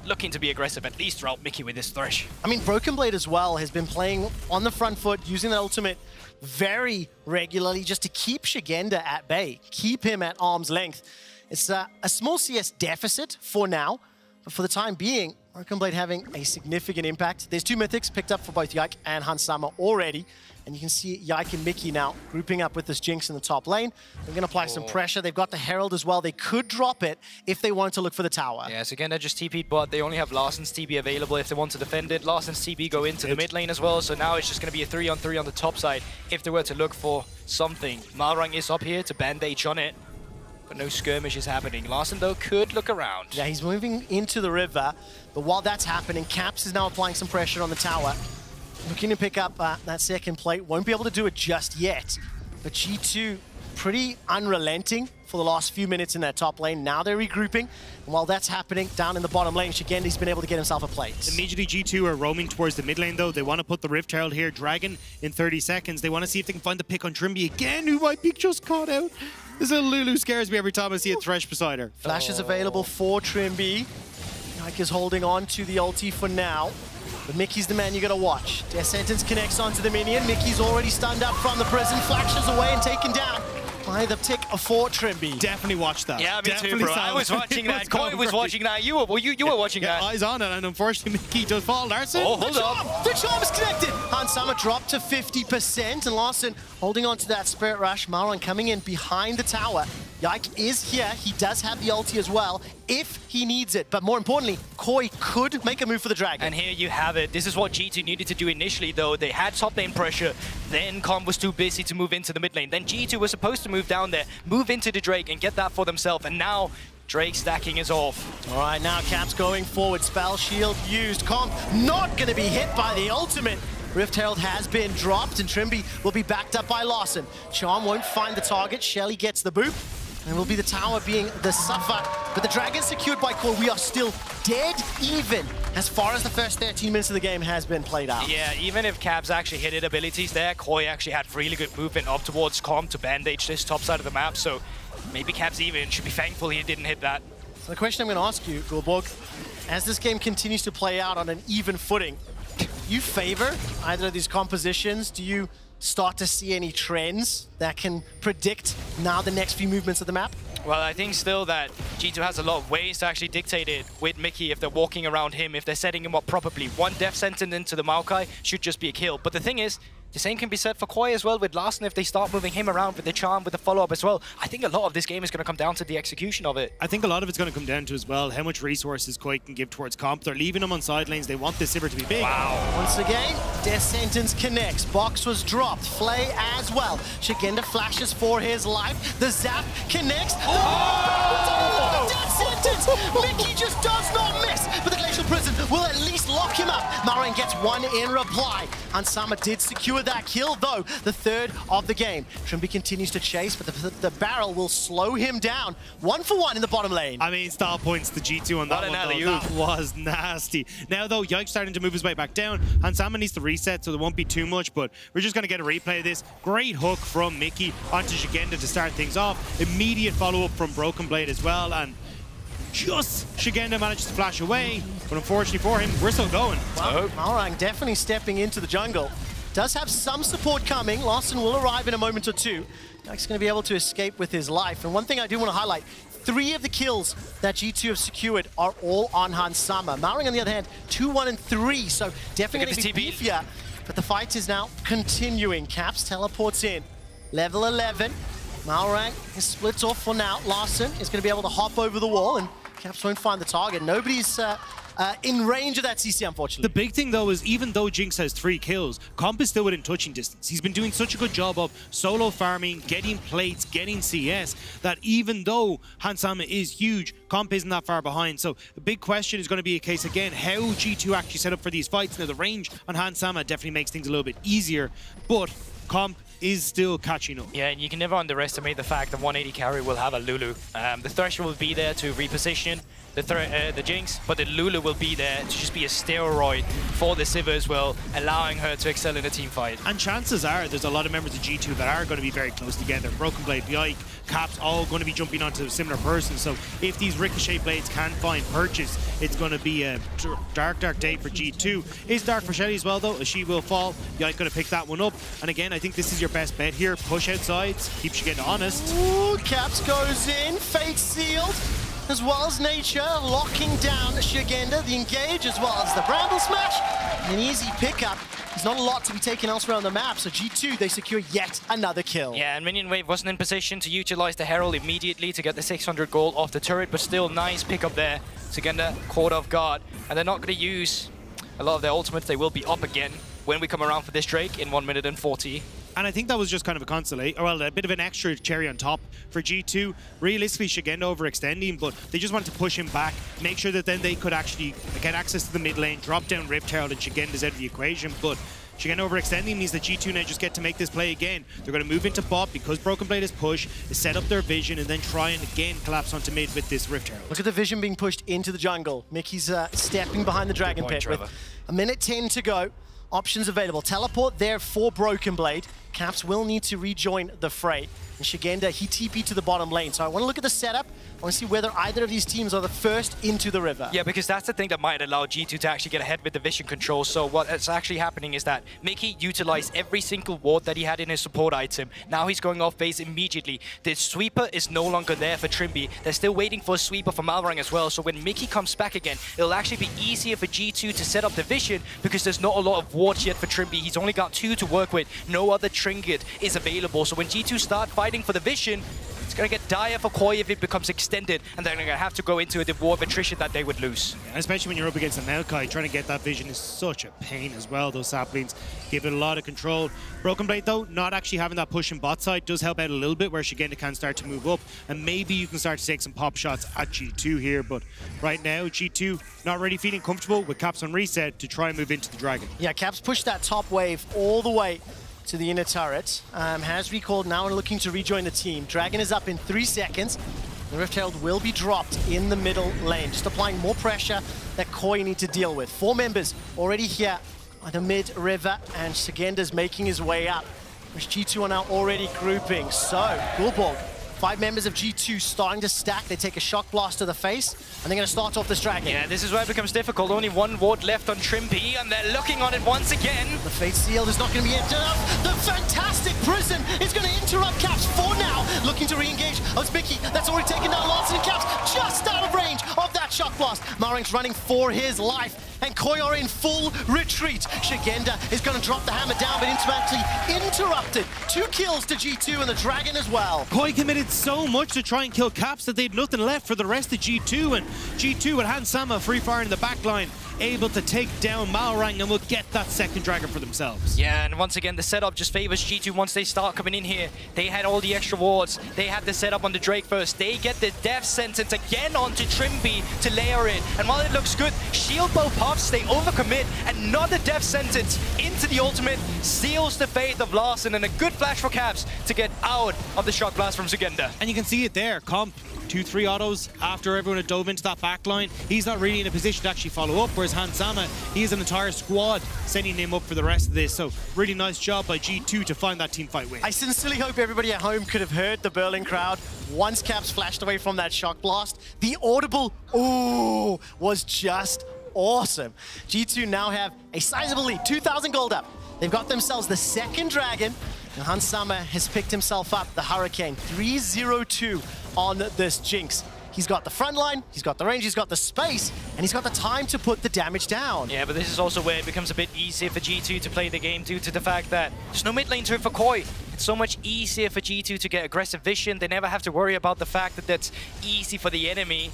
looking to be aggressive, at least throughout Mikyx with this Thresh. I mean, BrokenBlade as well has been playing on the front foot, using the ultimate very regularly just to keep Szygenda at bay, keep him at arm's length. It's a small CS deficit for now, but for the time being, BrokenBlade having a significant impact. There's 2 mythics picked up for both Yike and Hansama already. And you can see Yike and Mikyx now grouping up with this Jinx in the top lane. They're going to apply some pressure. They've got the Herald as well. They could drop it if they wanted to look for the tower. Yeah, so again, they just TP'd bot. They only have Larssen's TP available if they want to defend it. Larssen's TP go into the mid lane as well. So now it's just going to be a 3-on-3 on the top side if they were to look for something. Malrang is up here to bandage on it, but no skirmish is happening. Larssen, though, could look around. Yeah, he's moving into the river. But while that's happening, Caps is now applying some pressure on the tower. Looking to pick up that second plate. Won't be able to do it just yet. But G2 pretty unrelenting for the last few minutes in their top lane. Now they're regrouping. And while that's happening, down in the bottom lane, Szygenda's been able to get himself a plate. Immediately G2 are roaming towards the mid lane, though. They want to put the Rift Herald here. Dragon in 30 seconds. They want to see if they can find the pick on Trymbi again, who might be just caught out. This little Lulu scares me every time I see a Thresh beside her. Flash is available for Trymbi. Yike is holding on to the ulti for now. But Mikyx's the man you gotta watch. Death Sentence connects onto the minion. Mikyx's already stunned up from the prison, flashes away and taken down. by the tick for Trymbi. Definitely watched that. Yeah, me Definitely too, bro. saw I was watching that. Koi was watching that. You were watching that. Eyes on it, and unfortunately, Mikyx does fall. Larssen. Oh, hold up. The charm is connected. Hansama dropped to 50%, and Larssen holding on to that Spirit Rush. Malrang coming in behind the tower. Yike is here. He does have the ulti as well, if he needs it. But more importantly, Koi could make a move for the Dragon. And here you have it. This is what G2 needed to do initially, though. They had top lane pressure. Then Comp was too busy to move into the mid lane. Then G2 was supposed to move down there, move into the Drake, and get that for themselves. And now Drake stacking is off. All right, now Caps going forward. Spell shield used. Comp not going to be hit by the ultimate. Rift Herald has been dropped, and Trymbi will be backed up by Larssen. Charm won't find the target. Shelly gets the boop. And will be the tower being the suffer. But the Dragon secured by Core. We are still dead even as far as the first 13 minutes of the game has been played out. Yeah, even if Caps actually hit abilities there, Koi actually had really good movement up towards Comp to bandage this top side of the map. So maybe Caps even should be thankful he didn't hit that. So the question I'm going to ask you, Guldborg, as this game continues to play out on an even footing, do you favor either of these compositions? Do you start to see any trends that can predict now the next few movements of the map? Well, I think still that G2 has a lot of ways to actually dictate it with Mikyx if they're walking around him, if they're setting him up properly. One death sentence into the Maokai should just be a kill. But the thing is, the same can be said for Koi as well with Larssen if they start moving him around with the charm, with the follow-up as well. I think a lot of this game is going to come down to the execution of it. I think a lot of it's going to come down to as well how much resources Koi can give towards Comp. They're leaving him on side lanes. They want this Sivir to be big. Wow. Once again, Death Sentence connects. Box was dropped. Flay as well. Szygenda flashes for his life. The zap connects. Oh! Death Sentence! Mikyx just does not miss, but the Glacial Prison will at least lock him up. Malrang gets one in reply. Hansama did secure that kill, though, the third of the game. Trymbi continues to chase, but the barrel will slow him down. 1 for 1 in the bottom lane. I mean, style points to G2 on that one, though. That was nasty. Now, though, Yike starting to move his way back down. Hansama needs to reset, so there won't be too much, but we're just going to get a replay of this. Great hook from Mikyx onto Szygenda to start things off. Immediate follow-up from BrokenBlade as well, and just Szygenda manages to flash away, but unfortunately for him, we're still going. Well, Malrang definitely stepping into the jungle. Does have some support coming. Larssen will arrive in a moment or two. Yike's going to be able to escape with his life. And one thing I do want to highlight, 3 of the kills that G2 have secured are all on Hansama. Malrang, on the other hand, 2, 1, and 3. So definitely going to be beefier. But the fight is now continuing. Caps teleports in. Level 11. Malrang is split off for now. Larssen is going to be able to hop over the wall, and Caps won't find the target. Nobody's in range of that CC, unfortunately. The big thing, though, is even though Jinx has 3 kills, Comp is still within touching distance. He's been doing such a good job of solo farming, getting plates, getting CS, that even though Hansama is huge, Comp isn't that far behind. So the big question is going to be a case, again, how G2 actually set up for these fights. Now, the range on Hansama definitely makes things a little bit easier, but Comp is still catching up. Yeah, and you can never underestimate the fact that 180 carry will have a Lulu. The Thresh will be there to reposition the Jinx, but the Lulu will be there to just be a steroid for the Sivir as well, allowing her to excel in a team fight. And chances are there's a lot of members of G2 that are going to be very close together. BrokenBlade, Yike, Caps, all going to be jumping onto a similar person. So if these Ricochet blades can find purchase, it's going to be a dark day for G2. It's dark for Shelly as well, though, as she will fall. Yike going to pick that one up. And again, I think this is your best bet here. Push outside, keep Szygenda honest. Ooh, Caps goes in, fate sealed, as well as nature, locking down Szygenda, the engage, as well as the Bramble Smash. An easy pickup. There's not a lot to be taken elsewhere on the map, so G2, they secure yet another kill. Yeah, and Minion Wave wasn't in position to utilize the Herald immediately to get the 600 gold off the turret, but still nice pickup there. Szygenda caught off guard, and they're not going to use a lot of their ultimates. They will be up again when we come around for this Drake in 1 minute and 40. And I think that was just kind of a consolation, or well, a bit of an extra cherry on top for G2. Realistically, Szygenda overextending, but they just wanted to push him back, make sure that then they could actually get access to the mid lane, drop down Rift Herald, and Szygenda's out of the equation. But Szygenda overextending means that G2 now just get to make this play again. They're going to move into bot because BrokenBlade is push, set up their vision, and then try and again collapse onto mid with this Rift Herald. Look at the vision being pushed into the jungle. Mikyx's stepping behind the Dragon Pit with 1 minute 10 to go. Options available. Teleport there for BrokenBlade. Caps will need to rejoin the fray. And Szygenda, he TP'd to the bottom lane. So I want to look at the setup. I want to see whether either of these teams are the first into the river. Yeah, because that's the thing that might allow G2 to actually get ahead with the vision control. So what's actually happening is that Mikyx utilized every single ward that he had in his support item. Now he's going off base immediately. The sweeper is no longer there for Trymbi. They're still waiting for a sweeper for Malrang as well. So when Mikyx comes back again, it'll actually be easier for G2 to set up the vision because there's not a lot of wards yet for Trymbi. He's only got 2 to work with. No other trinket is available. So when G2 start fighting for the vision, it's going to get dire for Koi if it becomes extended, and they're going to have to go into a war of attrition that they would lose. Yeah, especially when you're up against a Maokai, trying to get that vision is such a pain as well. Those saplings give it a lot of control. BrokenBlade, though, not actually having that push in bot side does help out a little bit, where Szygenda can start to move up, and maybe you can start to take some pop shots at G2 here, but right now, G2 not really feeling comfortable with Caps on reset to try and move into the Dragon. Yeah, Caps pushed that top wave all the way to the inner turret. Has recalled now and looking to rejoin the team. Dragon is up in 3 seconds. The Rift Herald will be dropped in the middle lane, just applying more pressure that Koi need to deal with. 4 members already here on the mid river, and Szygenda's making his way up. Whereas G2 are now already grouping. So, Guldborg, 5 members of G2 starting to stack. They take a shock blast to the face, and they're going to start off this Dragon. Yeah, this is where it becomes difficult. Only 1 ward left on Trymbi, and they're looking on it once again. The Fate Sealed is not going to be enough. The fantastic Prison is going to interrupt Caps for now. Looking to re-engage. Oh, it's Mikyx. That's already taken down Larssen, and Caps just out of range of that shock blast. Malrang's running for his life, and Koi are in full retreat. Szygenda is going to drop the hammer down, but instantly interrupted. 2 kills to G2 and the Dragon as well. Koi committed so much to try and kill Caps that they had nothing left for the rest of G2, and G2 with Hansama free fire in the backline, able to take down Malrang, and will get that second Dragon for themselves. Yeah, and once again, the setup just favors G2 once they start coming in here. They had all the extra wards. They had the setup on the Drake first. They get the death sentence again onto Trymbi to layer it. And while it looks good, shield bow pops, they overcommit. Another death sentence into the ultimate seals the fate of Larssen, and a good flash for Caps to get out of the shock blast from Szygenda. And you can see it there. Comp 2-3 autos after everyone had dove into that backline. He's not really in a position to actually follow up, whereas Hansama, he has an entire squad sending him up for the rest of this. So really nice job by G2 to find that team fight win. I sincerely hope everybody at home could have heard the Berlin crowd once Caps flashed away from that shock blast. The audible ooh was just awesome. G2 now have a sizable lead, 2,000 gold up. They've got themselves the second Dragon, and Hansama has picked himself up the Hurricane, 3-0-2 on this Jinx. He's got the front line, he's got the range, he's got the space, and he's got the time to put the damage down. Yeah, but this is also where it becomes a bit easier for G2 to play the game due to the fact that there's no mid lane turret for Koi. It's so much easier for G2 to get aggressive vision. They never have to worry about the fact that that's easy for the enemy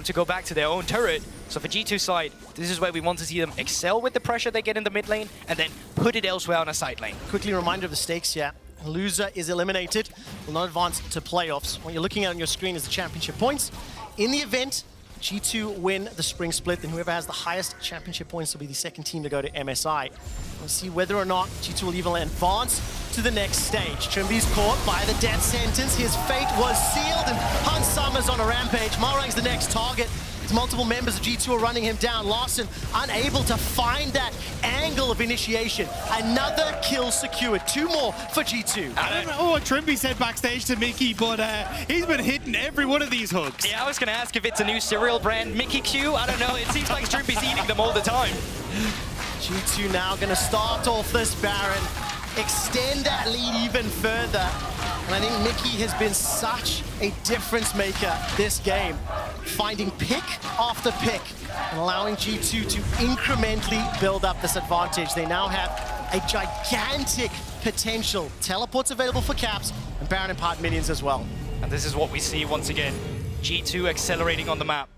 to go back to their own turret. So for G2 side, this is where we want to see them excel with the pressure they get in the mid lane and then put it elsewhere on a side lane. Quickly a reminder of the stakes here. Loser is eliminated, will not advance to playoffs. What you're looking at on your screen is the championship points. In the event G2 win the Spring Split, then whoever has the highest championship points will be the second team to go to MSI. We'll see whether or not G2 will even advance to the next stage. Trymbi's caught by the death sentence. His fate was sealed, and Hansama's on a rampage. Malrang's the next target. Multiple members of G2 are running him down. Larssen unable to find that angle of initiation. Another kill secured. 2 more for G2. I don't know what Trymbi said backstage to Mikyx, but he's been hitting every one of these hooks. Yeah, I was going to ask if it's a new cereal brand, Mikyx. I don't know. It seems like Trymbi's eating them all the time. G2 now going to start off this Baron, extend that lead even further. And I think Mikyx has been such a difference maker this game, finding pick after pick and allowing G2 to incrementally build up this advantage. They now have a gigantic potential. Teleports available for Caps and Baron and Part minions as well. And this is what we see once again. G2 accelerating on the map.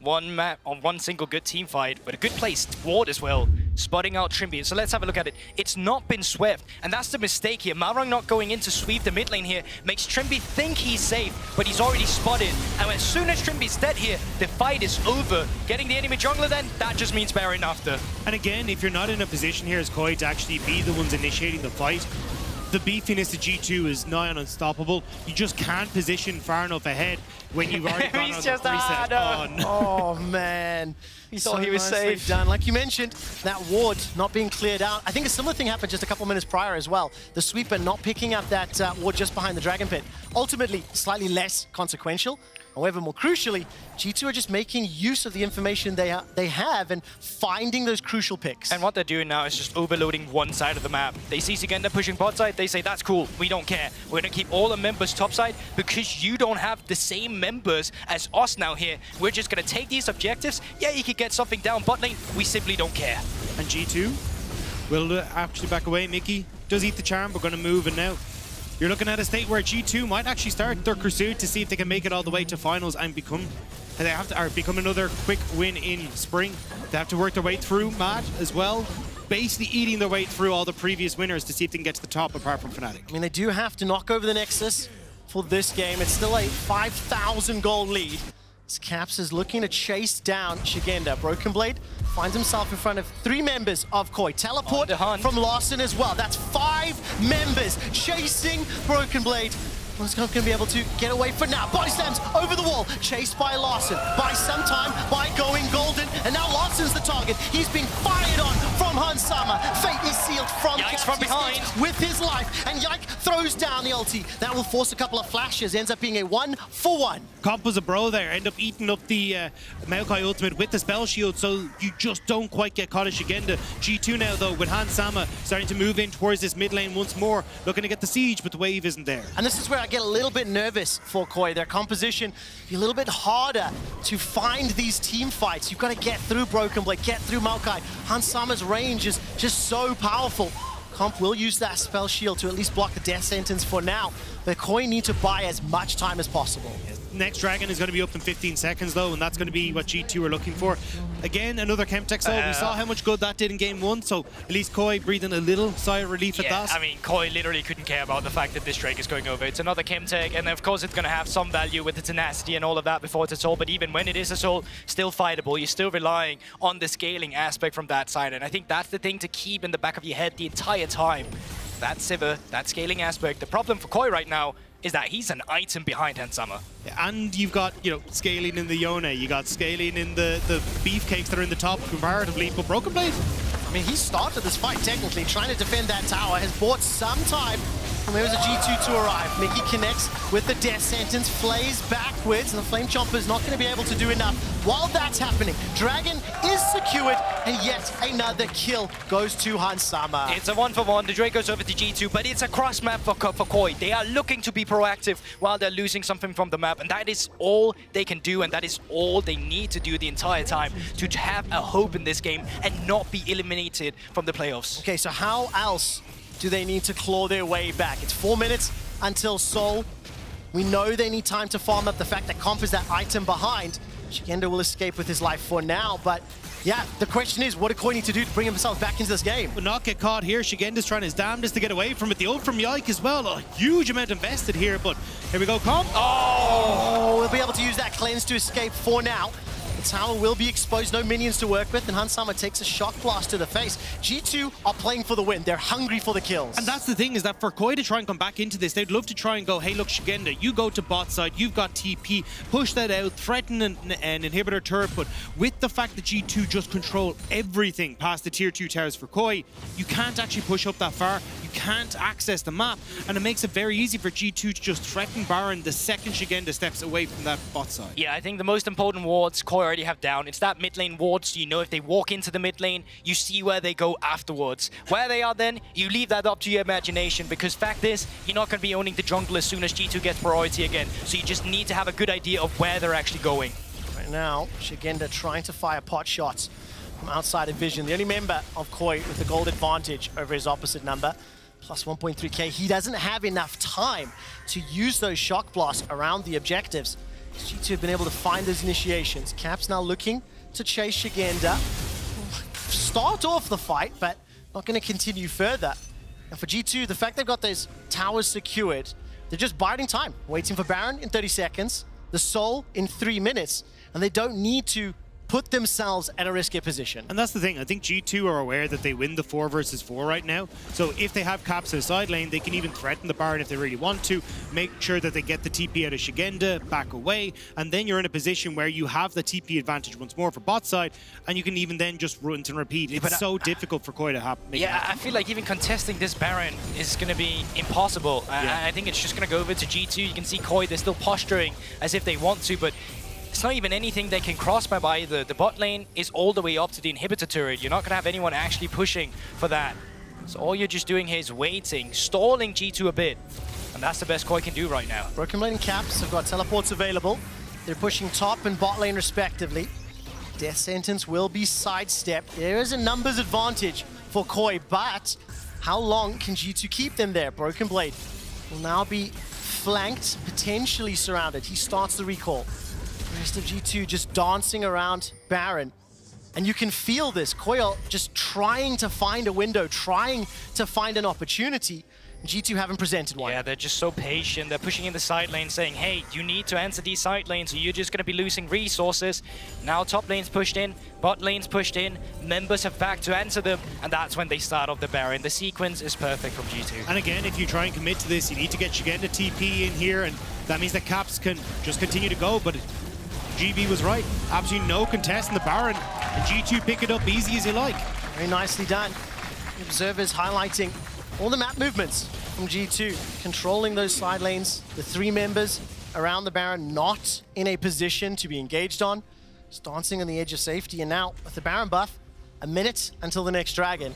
One map on one single good team fight, but a good placed ward as well, spotting out Trymbi. So let's have a look at it. It's not been swept, and that's the mistake here. Malrang not going in to sweep the mid lane here makes Trymbi think he's safe, but he's already spotted. And as soon as Trymbi's dead here, the fight is over. Getting the enemy jungler then, that just means Baron after. And again, if you're not in a position here as Koi to actually be the ones initiating the fight, the beefiness of G2 is nigh on unstoppable. You just can't position far enough ahead when you've already gone on the reset. Oh, no. Oh, man. He thought he was safe. Done. Like you mentioned, that ward not being cleared out. I think a similar thing happened just a couple minutes prior as well. The sweeper not picking up that ward just behind the Dragon Pit. Ultimately, slightly less consequential. However, more crucially, G2 are just making use of the information they have and finding those crucial picks. And what they're doing now is just overloading one side of the map. They see Szygenda pushing bot side, they say, that's cool, we don't care. We're gonna keep all the members top side because you don't have the same members as us now here. We're just gonna take these objectives. Yeah, you could get something down bot lane, we simply don't care. And G2 will actually back away. Mikyx does eat the charm, but gonna move, and now you're looking at a state where G2 might actually start their pursuit to see if they can make it all the way to finals and become another quick win in Spring. They have to work their way through Mad as well, basically eating their way through all the previous winners to see if they can get to the top apart from Fnatic. I mean, they do have to knock over the Nexus for this game. It's still a 5,000 gold lead. Caps is looking to chase down Szygenda. BrokenBlade finds himself in front of 3 members of Koi. Teleport from Larssen as well. That's 5 members chasing BrokenBlade. He's not going to be able to get away for now. Body slams over the wall, chased by Larssen. Buys some time by going golden, and now Larsen's the target. He's being fired on from Hansama. Fate is sealed from Yikes from behind with his life, and Yike throws down the ulti. That will force a couple of flashes. Ends up being a 1-for-1. Comp was a bro there, end up eating up the Maokai ultimate with the spell shield, so you just don't quite get caught as Szygenda. G2 now though, with Hansama starting to move in towards this mid lane once more, looking to get the siege, but the wave isn't there. And this is where I get a little bit nervous for Koi. Their composition be a little bit harder to find these team fights. You've got to get through BrokenBlade, get through Maokai. Hansama's range is just so powerful. Comp will use that spell shield to at least block the death sentence for now. But Koi need to buy as much time as possible. Next Dragon is going to be up in 15 seconds though, and that's going to be what G2 are looking for. Again, another Chemtech though. We saw how much good that did in game 1, so at least Koi breathing a little sigh of relief at that. I mean, Koi literally couldn't care about the fact that this Drake is going over. It's another Chemtech, and of course it's going to have some value with the tenacity and all of that before it's a soul, but even when it is a soul, still fightable. You're still relying on the scaling aspect from that side, and I think that's the thing to keep in the back of your head the entire time. That Sivir, that scaling aspect. The problem for Koi right now is that he's an item behind Hansama. And you've got, you know, scaling in the Yone, you got scaling in the beefcakes that are in the top comparatively, but BrokenBlade, I mean, he started this fight technically, trying to defend that tower, has bought some time. And there's a G2 to arrive. Mikyx connects with the death sentence, flays backwards, and the Flame Chomper is not going to be able to do enough. While that's happening, Dragon is secured, and yet another kill goes to Hansama. It's a 1-for-1. The Drake goes over to G2, but it's a cross map for Koi. They are looking to be proactive while they're losing something from the map, and that is all they can do, and that is all they need to do the entire time to have a hope in this game and not be eliminated from the playoffs. Okay, so how else do they need to claw their way back? It's 4 minutes until Soul. We know they need time to farm up. The fact that Comp is that item behind, Szygenda will escape with his life for now, but yeah, the question is, what do Koi need to do to bring himself back into this game? Will not get caught here. Szygenda trying his damnedest to get away from it. The ult from Yike as well, a huge amount invested here, but here we go, Comp. Oh, we'll be able to use that cleanse to escape for now. The tower will be exposed, no minions to work with, and Hansama takes a shock blast to the face. G2 are playing for the win. They're hungry for the kills. And that's the thing, is that for Koi to try and come back into this, they'd love to try and go, hey, look, Szygenda, you go to bot side, you've got TP, push that out, threaten an inhibitor turret, but with the fact that G2 just control everything past the tier 2 towers for Koi, you can't actually push up that far, you can't access the map, and it makes it very easy for G2 to just threaten Baron the second Szygenda steps away from that bot side. Yeah, I think the most important wards Koi already have down. It's that mid lane ward, so you know if they walk into the mid lane, you see where they go afterwards. Where they are then, you leave that up to your imagination, because fact is, you're not going to be owning the jungle as soon as G2 gets priority again, so you just need to have a good idea of where they're actually going. Right now, Szygenda trying to fire pot shots from outside of vision. The only member of Koi with the gold advantage over his opposite number, plus 1.3k. He doesn't have enough time to use those shock blasts around the objectives. G2 have been able to find those initiations. Caps now looking to chase Szygenda. Start off the fight, but not going to continue further. And for G2, the fact they've got those towers secured, they're just biding time, waiting for Baron in 30 seconds, the Soul in 3 minutes, and they don't need to put themselves at a risky position. And that's the thing. I think G2 are aware that they win the 4 versus 4 right now. So if they have Caps in the side lane, they can even threaten the Baron if they really want to, make sure that they get the TP out of Szygenda, back away, and then you're in a position where you have the TP advantage once more for bot side, and you can even then just rinse and repeat. It's so difficult for Koi to happen. Yeah, I feel like even contesting this Baron is going to be impossible. I think it's just going to go over to G2. You can see Koi, they're still posturing as if they want to, but it's not even anything they can cross by either. The bot lane is all the way up to the inhibitor turret. You're not going to have anyone actually pushing for that. So all you're just doing here is waiting, stalling G2 a bit. And that's the best Koi can do right now. BrokenBlade and Caps have got teleports available. They're pushing top and bot lane respectively. Death Sentence will be sidestepped. There is a numbers advantage for Koi, but how long can G2 keep them there? BrokenBlade will now be flanked, potentially surrounded. He starts the recall. The rest of G2 just dancing around Baron. And you can feel this. Koi are just trying to find a window, trying to find an opportunity. G2 haven't presented one. Yeah, they're just so patient. They're pushing in the side lane saying, hey, you need to answer these side lanes or you're just going to be losing resources. Now top lane's pushed in, bot lane's pushed in, members have back to answer them, and that's when they start off the Baron. The sequence is perfect from G2. And again, if you try and commit to this, you need to get Szygenda TP in here, and that means that Caps can just continue to go, but GB was right. Absolutely no contest in the Baron, and G2 pick it up easy as you like. Very nicely done. The observers highlighting all the map movements from G2, controlling those side lanes. The 3 members around the Baron not in a position to be engaged on. Just dancing on the edge of safety, and now with the Baron buff, a minute until the next dragon.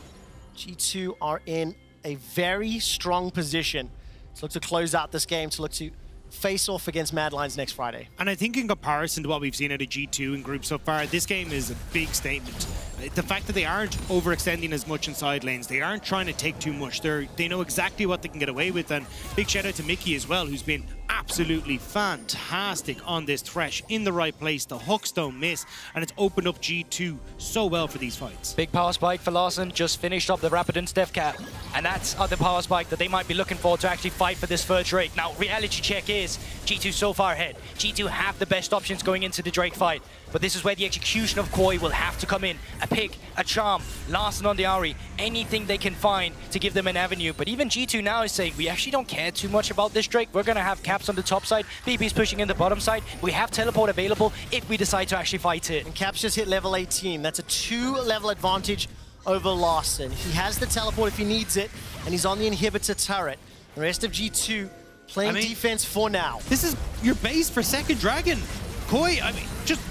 G2 are in a very strong position to look to close out this game, to look to face off against Mad Lions next Friday. And I think in comparison to what we've seen out of G2 in group so far, this game is a big statement. The fact that they aren't overextending as much in side lanes, they aren't trying to take too much. They know exactly what they can get away with, and big shout out to Mikyx as well, who's been absolutely fantastic on this Thresh, in the right place. The hooks don't miss, and it's opened up G2 so well for these fights. Big power spike for Larssen, just finished up the Rapidance Death Cap, and that's the power spike that they might be looking for to actually fight for this third Drake. Now, reality check is G2 so far ahead. G2 have the best options going into the Drake fight, but this is where the execution of Koi will have to come in. A pick, a charm, Larssen on the Ahri, anything they can find to give them an avenue. But even G2 now is saying, we actually don't care too much about this Drake. We're going to have Caps on the top side, BB's pushing in the bottom side. We have teleport available if we decide to actually fight it. And Caps just hit level 18. That's a 2-level advantage over Larssen. He has the teleport if he needs it, and he's on the inhibitor turret. The rest of G2 playing defense for now. This is your base for second dragon. Koi,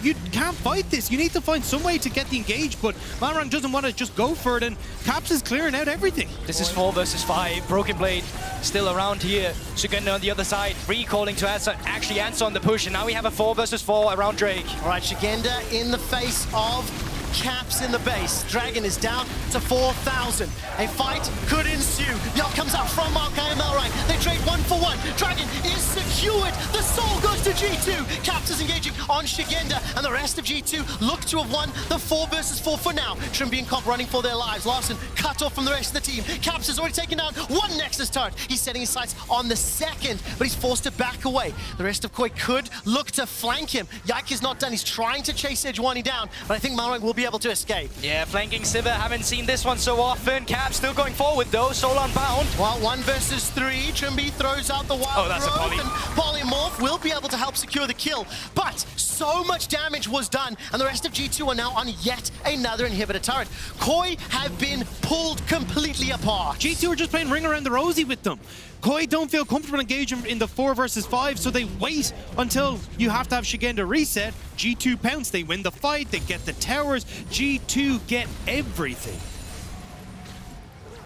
you can't fight this. You need to find some way to get the engage, but Malrang doesn't want to just go for it, and Caps is clearing out everything. This is 4 versus 5. BrokenBlade still around here. Szygenda on the other side, recalling to actually answer on the push, and now we have a 4 versus 4 around Drake. All right, Szygenda in the face of Caps in the base. Dragon is down to 4,000. A fight could ensue. Yike comes out from Maokai and Malrang. They trade 1 for 1. Dragon is secured. The soul goes to G2. Caps is engaging on Szygenda, and the rest of G2 look to have won the 4 versus 4 for now. Trymbi and Comp running for their lives. Larssen cut off from the rest of the team. Caps has already taken down 1 Nexus turret. He's setting his sights on the 2nd, but he's forced to back away. The rest of Koi could look to flank him. Yike is not done. He's trying to chase Sejuani down, but I think Malrang will be able to escape. Yeah, flanking Sivir, haven't seen this one so often. Cap still going forward though, Soul unbound. Well, 1 versus 3, Trymbi throws out the wild that's growth, a poly. and Polymorph will be able to help secure the kill. But so much damage was done, and the rest of G2 are now on yet another inhibitor turret. Koi have been pulled completely apart. G2 are just playing ring around the rosy with them. Koi don't feel comfortable engaging in the 4 versus 5, so they wait until you have to have Szygenda reset. G2 pounce, they win the fight, they get the towers. G2 get everything.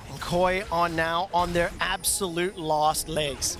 And Koi are now on their absolute last legs.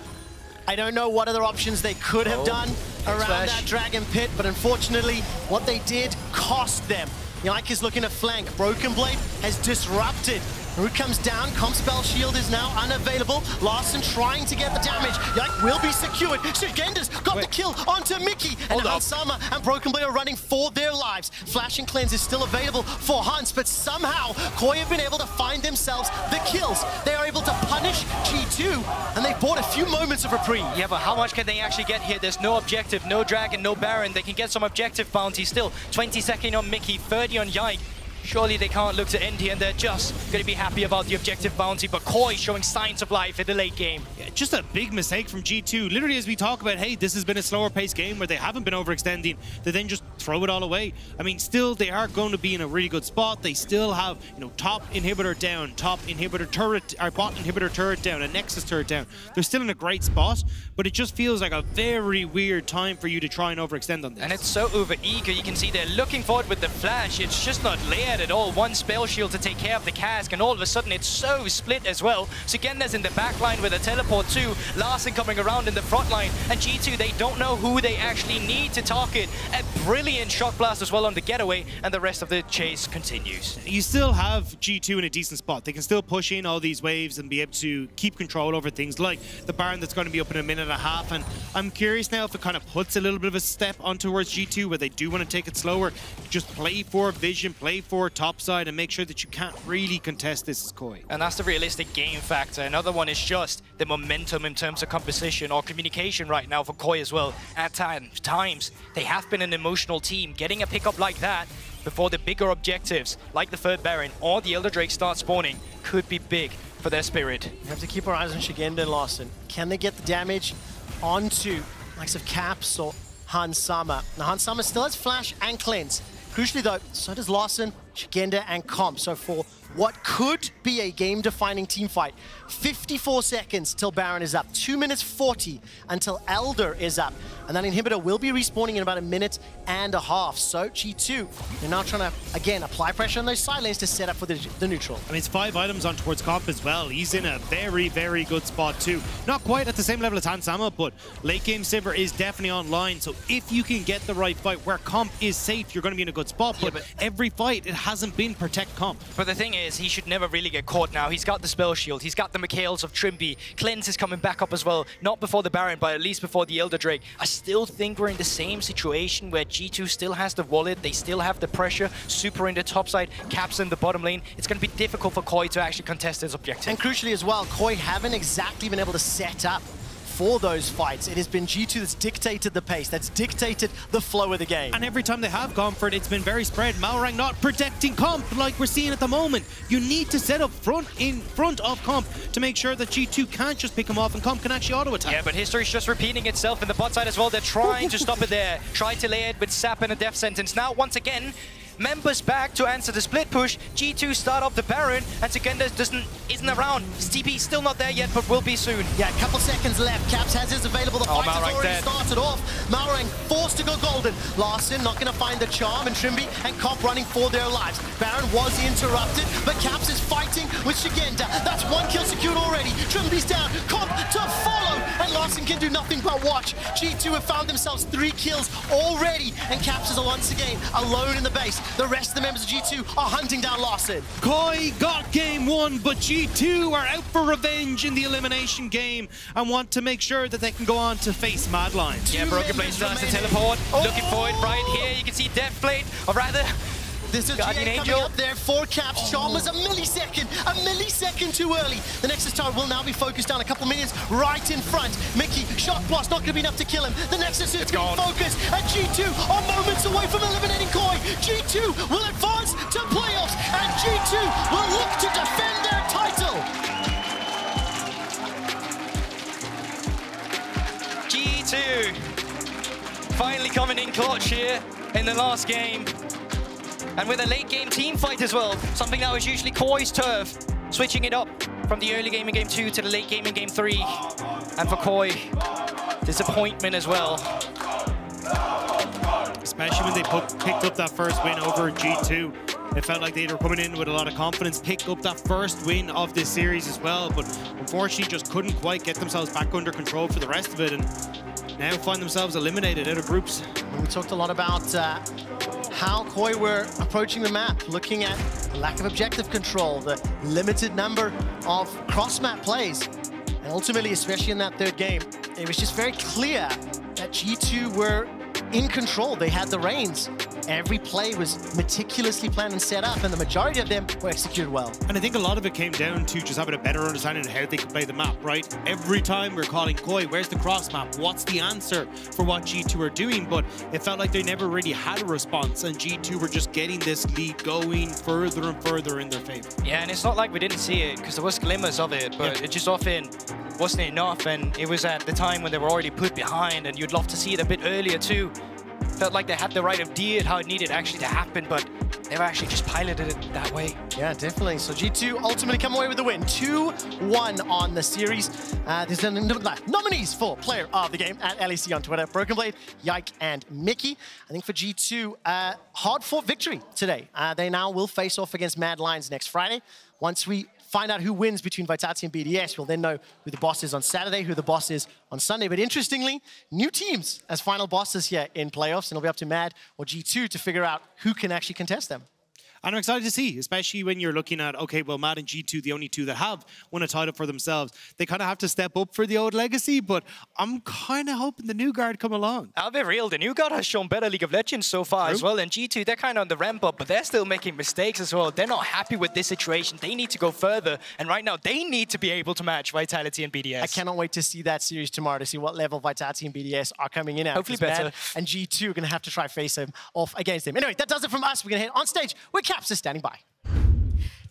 I don't know what other options they could have done around that Dragon Pit, but unfortunately, what they did cost them. Yike is looking to flank. BrokenBlade has disrupted Root comes down. Comp spell shield is now unavailable. Larssen trying to get the damage. Yike will be secured. Szygenda's got the kill onto Mikyx. And Hansama and BrokenBlade are running for their lives. Flash and Cleanse is still available for Hans, but somehow Koi have been able to find themselves the kills. They are able to punish G2, and they've bought a few moments of reprieve. Yeah, but how much can they actually get here? There's no objective, no Dragon, no Baron. They can get some objective bounty still. 20 seconds on Mikyx, 30 on Yike. Surely they can't look to end here, and they're just going to be happy about the objective bounty, but Koi showing signs of life in the late game. Yeah, just a big mistake from G2. Literally, as we talk about, hey, this has been a slower paced game where they haven't been overextending, they then just throw it all away. I mean, still, they are going to be in a really good spot. They still have, you know, top inhibitor down, top inhibitor turret, or bot inhibitor turret down, a Nexus turret down. They're still in a great spot, but it just feels like a very weird time for you to try and overextend on this. And it's so over-eager. You can see they're looking forward with the flash. It's just not layered at all. One spell shield to take care of the cask, and all of a sudden it's so split as well. Szygenda's in the back line with a teleport too. Larssen coming around in the front line, and G2, they don't know who they actually need to target. A brilliant shock blast as well on the getaway, and the rest of the chase continues. You still have G2 in a decent spot. They can still push in all these waves and be able to keep control over things like the Baron that's going to be up in a minute and a half. And I'm curious now if it kind of puts a little bit of a step on towards G2 where they do want to take it slower. Just play for vision, play for topside, and make sure that you can't really contest this as Koi. And that's the realistic game factor. Another one is just the momentum in terms of composition or communication right now for Koi as well. At times, they have been an emotional team. Getting a pickup like that before the bigger objectives, like the third Baron or the Elder Drake start spawning, could be big for their spirit. We have to keep our eyes on Szygenda and Larssen. Can they get the damage onto likes of Caps or Hansama? Now, Hansama still has Flash and Cleanse. Crucially though, so does Larssen, Szygenda and Comp. So for what could be a game-defining team fight, 54 seconds till Baron is up, 2 minutes 40 until Elder is up. And that inhibitor will be respawning in about a minute and a half. So G2, they're now trying to, again, apply pressure on those side lanes to set up for the neutral. I mean, it's 5 items on towards Comp as well. He's in a very, very good spot too. Not quite at the same level as Hansama, but late game Sivir is definitely online. So if you can get the right fight where Comp is safe, you're going to be in a good spot. But every fight, it hasn't been protect Comp. But the thing is, he should never really get caught now. He's got the spell shield. He's got the Mikyx of Trymbi. Cleanse is coming back up as well. Not before the Baron, but at least before the Elder Drake. I still think we're in the same situation where G2 still has the wallet. They still have the pressure. Super in the top side. Caps in the bottom lane. It's going to be difficult for Koi to actually contest his objective. And crucially as well, Koi haven't exactly been able to set up for those fights. It has been G2 that's dictated the pace, that's dictated the flow of the game. And every time they have gone for it, it's been very spread. Malrang not protecting Comp like we're seeing at the moment. You need to set up in front of Comp to make sure that G2 can't just pick him off and Comp can actually auto-attack. Yeah, but history's just repeating itself in the bot side as well. They're trying to stop it there. Try to lay it with Sap and a death sentence. Now, once again, members back to answer the split push. G2 start off the Baron, and Szygenda isn't around. TP still not there yet, but will be soon. Yeah, a couple seconds left. Caps has his available. The fight has already started off. Malrang forced to go golden. Larssen not going to find the charm, and Trymbi and Comp running for their lives. Baron was interrupted, but Caps is fighting with Szygenda. That's one kill secured already. Trymbi's down. Comp to follow, and Larssen can do nothing but watch. G2 have found themselves 3 kills already, and Caps is once again alone in the base. The rest of the members of G2 are hunting down Larssen. Koi got game 1, but G2 are out for revenge in the elimination game and want to make sure that they can go on to face Madline. Yeah, BrokenBlade starts to teleport. Looking for it right here. You can see Deathblade, or rather, This is Guardian Angel coming up there for Caps. Charm was a millisecond too early. The Nexus tower will now be focused down a couple minions right in front. Mikyx, shock blast, not going to be enough to kill him. The Nexus is being focused, and G2 are moments away from eliminating Koi. G2 will advance to playoffs, and G2 will look to defend their title. G2 finally coming in clutch here in the last game. And with a late game team fight as well, something that was usually Koi's turf, switching it up from the early game in game 2 to the late game in game 3. And for Koi, disappointment as well. Especially when they picked up that first win over G2. It felt like they were coming in with a lot of confidence, picked up that first win of this series as well, but unfortunately just couldn't quite get themselves back under control for the rest of it, and now find themselves eliminated out of groups. We talked a lot about how Koi were approaching the map, looking at the lack of objective control, the limited number of cross-map plays. And ultimately, especially in that third game, it was just very clear that G2 were in control. They had the reins. Every play was meticulously planned and set up, and the majority of them were executed well. And I think a lot of it came down to just having a better understanding of how they could play the map, right? Every time we're calling Koi, where's the cross map? What's the answer for what G2 are doing? But it felt like they never really had a response, and G2 were just getting this lead going further and further in their favor. Yeah, and it's not like we didn't see it, because there was glimmers of it, but it just often wasn't enough, and it was at the time when they were already put behind, and you'd love to see it a bit earlier too. Felt like they had the right idea how it needed actually to happen, but they've actually just piloted it that way. Yeah, definitely. So G2 ultimately come away with the win. 2-1 on the series. There's nominees for Player of the Game at LEC on Twitter. BrokenBlade, Yike, and Mikyx. I think for G2, hard-fought victory today. They now will face off against Mad Lions next Friday. Once we find out who wins between Vitality and BDS, we'll then know who the boss is on Saturday, who the boss is on Sunday. But interestingly, new teams as final bosses here in playoffs, and it'll be up to Mad or G2 to figure out who can actually contest them. And I'm excited to see, especially when you're looking at, okay, well, Mad and G2, the only two that have won a title for themselves, they kind of have to step up for the old legacy, but I'm kind of hoping the new guard come along. I'll be real, the new guard has shown better League of Legends so far as well, and G2, they're kind of on the ramp up, but they're still making mistakes as well. They're not happy with this situation. They need to go further, and right now, they need to be able to match Vitality and BDS. I cannot wait to see that series tomorrow, to see what level Vitality and BDS are coming in at. Hopefully better. Mad and G2 are going to have to try face them off against them. Anyway, that does it from us. We're going to head on stage where Caps is standing by.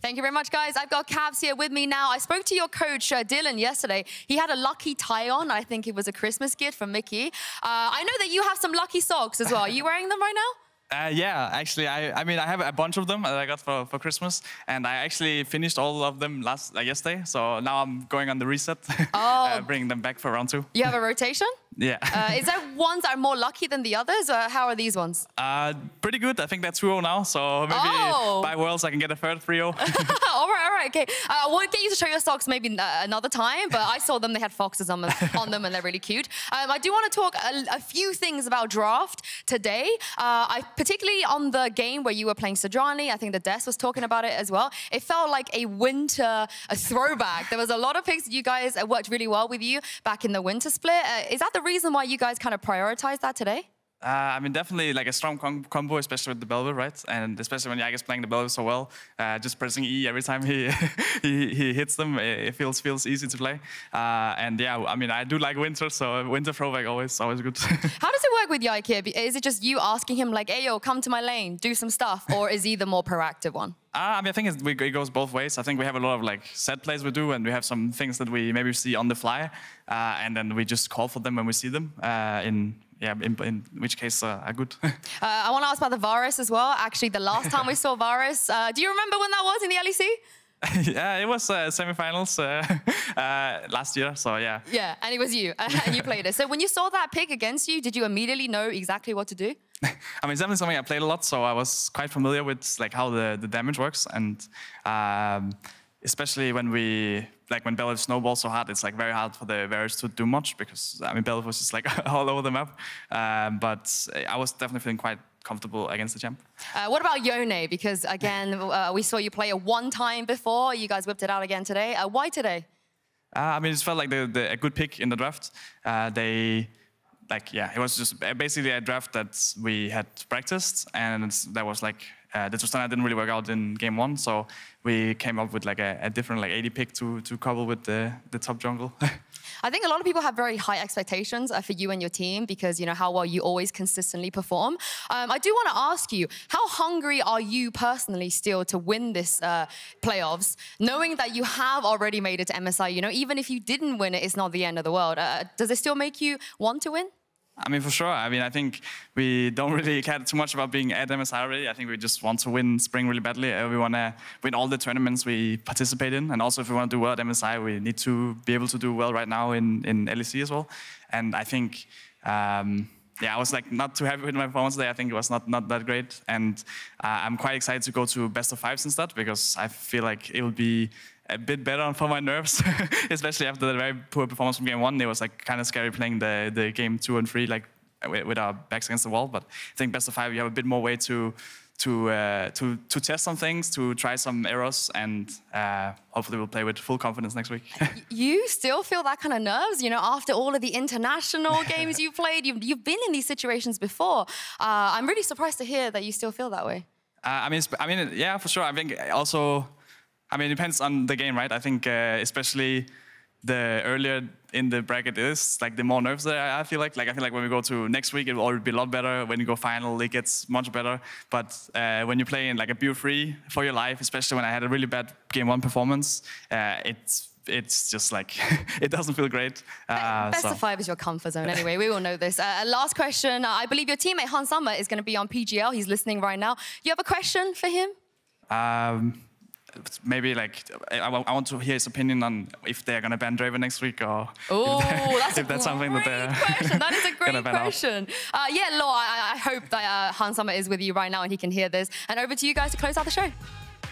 Thank you very much, guys. I've got Cavs here with me now. I spoke to your coach, Dylan, yesterday. He had a lucky tie on. I think it was a Christmas gift from Mikyx. I know that you have some lucky socks as well. Are you wearing them right now? Yeah, actually, I mean, I have a bunch of them that I got for Christmas, and I actually finished all of them yesterday. So now I'm going on the reset, bringing them back for round 2. You have a rotation? Yeah. Is there ones that are more lucky than the others, or how are these ones? Pretty good. I think they're 2-0 now, so maybe by Worlds I can get a third 3-0. all right, okay. We'll get you to show your socks maybe another time, but I saw them, they had foxes on them, and they're really cute. I do want to talk a few things about draft today. Particularly on the game where you were playing Sejuani, I think the Des was talking about it as well. It felt like a throwback. There was a lot of picks that you guys worked really well with you back in the winter split. Is that the reason why you guys kind of prioritized that today? I mean, definitely like a strong combo, especially with the Belver, right? And especially when Yike is playing the Belver so well, just pressing E every time he hits them, it feels easy to play. And yeah, I mean, I do like winter, so winter throwback always good. How does it work with Yike here? Is it just you asking him like, hey, yo, come to my lane, do some stuff, or is he the more proactive one? I mean, I think it goes both ways. I think we have a lot of like set plays we do, and we have some things that we maybe see on the fly, and then we just call for them when we see them. In which case are good. I want to ask about the Varus as well. Actually, the last time we saw Varus, do you remember when that was in the LEC? Yeah, it was semifinals last year, so yeah. Yeah, and it was you, and you played it. So when you saw that pick against you, did you immediately know exactly what to do? I mean, it's definitely something I played a lot, so I was quite familiar with like how the damage works, and especially when when Bellev snowballs so hard, it's like very hard for the Varus to do much, because I mean Bellev was just like all over the map. But I was definitely feeling quite comfortable against the champ. What about Yone? Because again, we saw you play it one time before. You guys whipped it out again today. Why today? I mean, it felt like a good pick in the draft. It was just basically a draft that we had practiced, and that was like the Tristana didn't really work out in game 1, so we came up with like a different like AD pick to couple with the top jungle. I think a lot of people have very high expectations for you and your team because you know how well you always consistently perform. I do want to ask you, how hungry are you personally still to win this playoffs, knowing that you have already made it to MSI? You know, even if you didn't win it, it's not the end of the world. Does it still make you want to win? I mean, for sure. I mean, I think we don't really care too much about being at MSI already. I think we just want to win Spring really badly. We want to win all the tournaments we participate in. And also, if we want to do well at MSI, we need to be able to do well right now in LEC as well. And I think, I was like not too happy with my performance today. I think it was not that great. And I'm quite excited to go to best of 5s instead, because I feel like it will be a bit better for my nerves, especially after the very poor performance from game 1. It was like kind of scary playing the game 2 and 3 like with our backs against the wall. But I think best of 5, you have a bit more way to to test some things, to try some errors, and hopefully we'll play with full confidence next week. You still feel that kind of nerves, you know, after all of the international games you've played? You've been in these situations before. I'm really surprised to hear that you still feel that way. I mean, yeah, for sure. I think also, I mean, it depends on the game, right? I think especially the earlier in the bracket is, like the more nerves there, I feel like. I feel like when we go to next week, it will already be a lot better. When you go final, it gets much better. But when you play in like a BO3 for your life, especially when I had a really bad game 1 performance, it's just like, it doesn't feel great. Best of 5 is your comfort zone anyway, we all know this. Last question, I believe your teammate Hans Summer is going to be on PGL, he's listening right now. You have a question for him? Maybe like, I want to hear his opinion on if they're going to ban Draven next week, or if that's something that they're question. That is a great question. Yeah, Laure, I hope that Hans Summer is with you right now and he can hear this. And over to you guys to close out the show.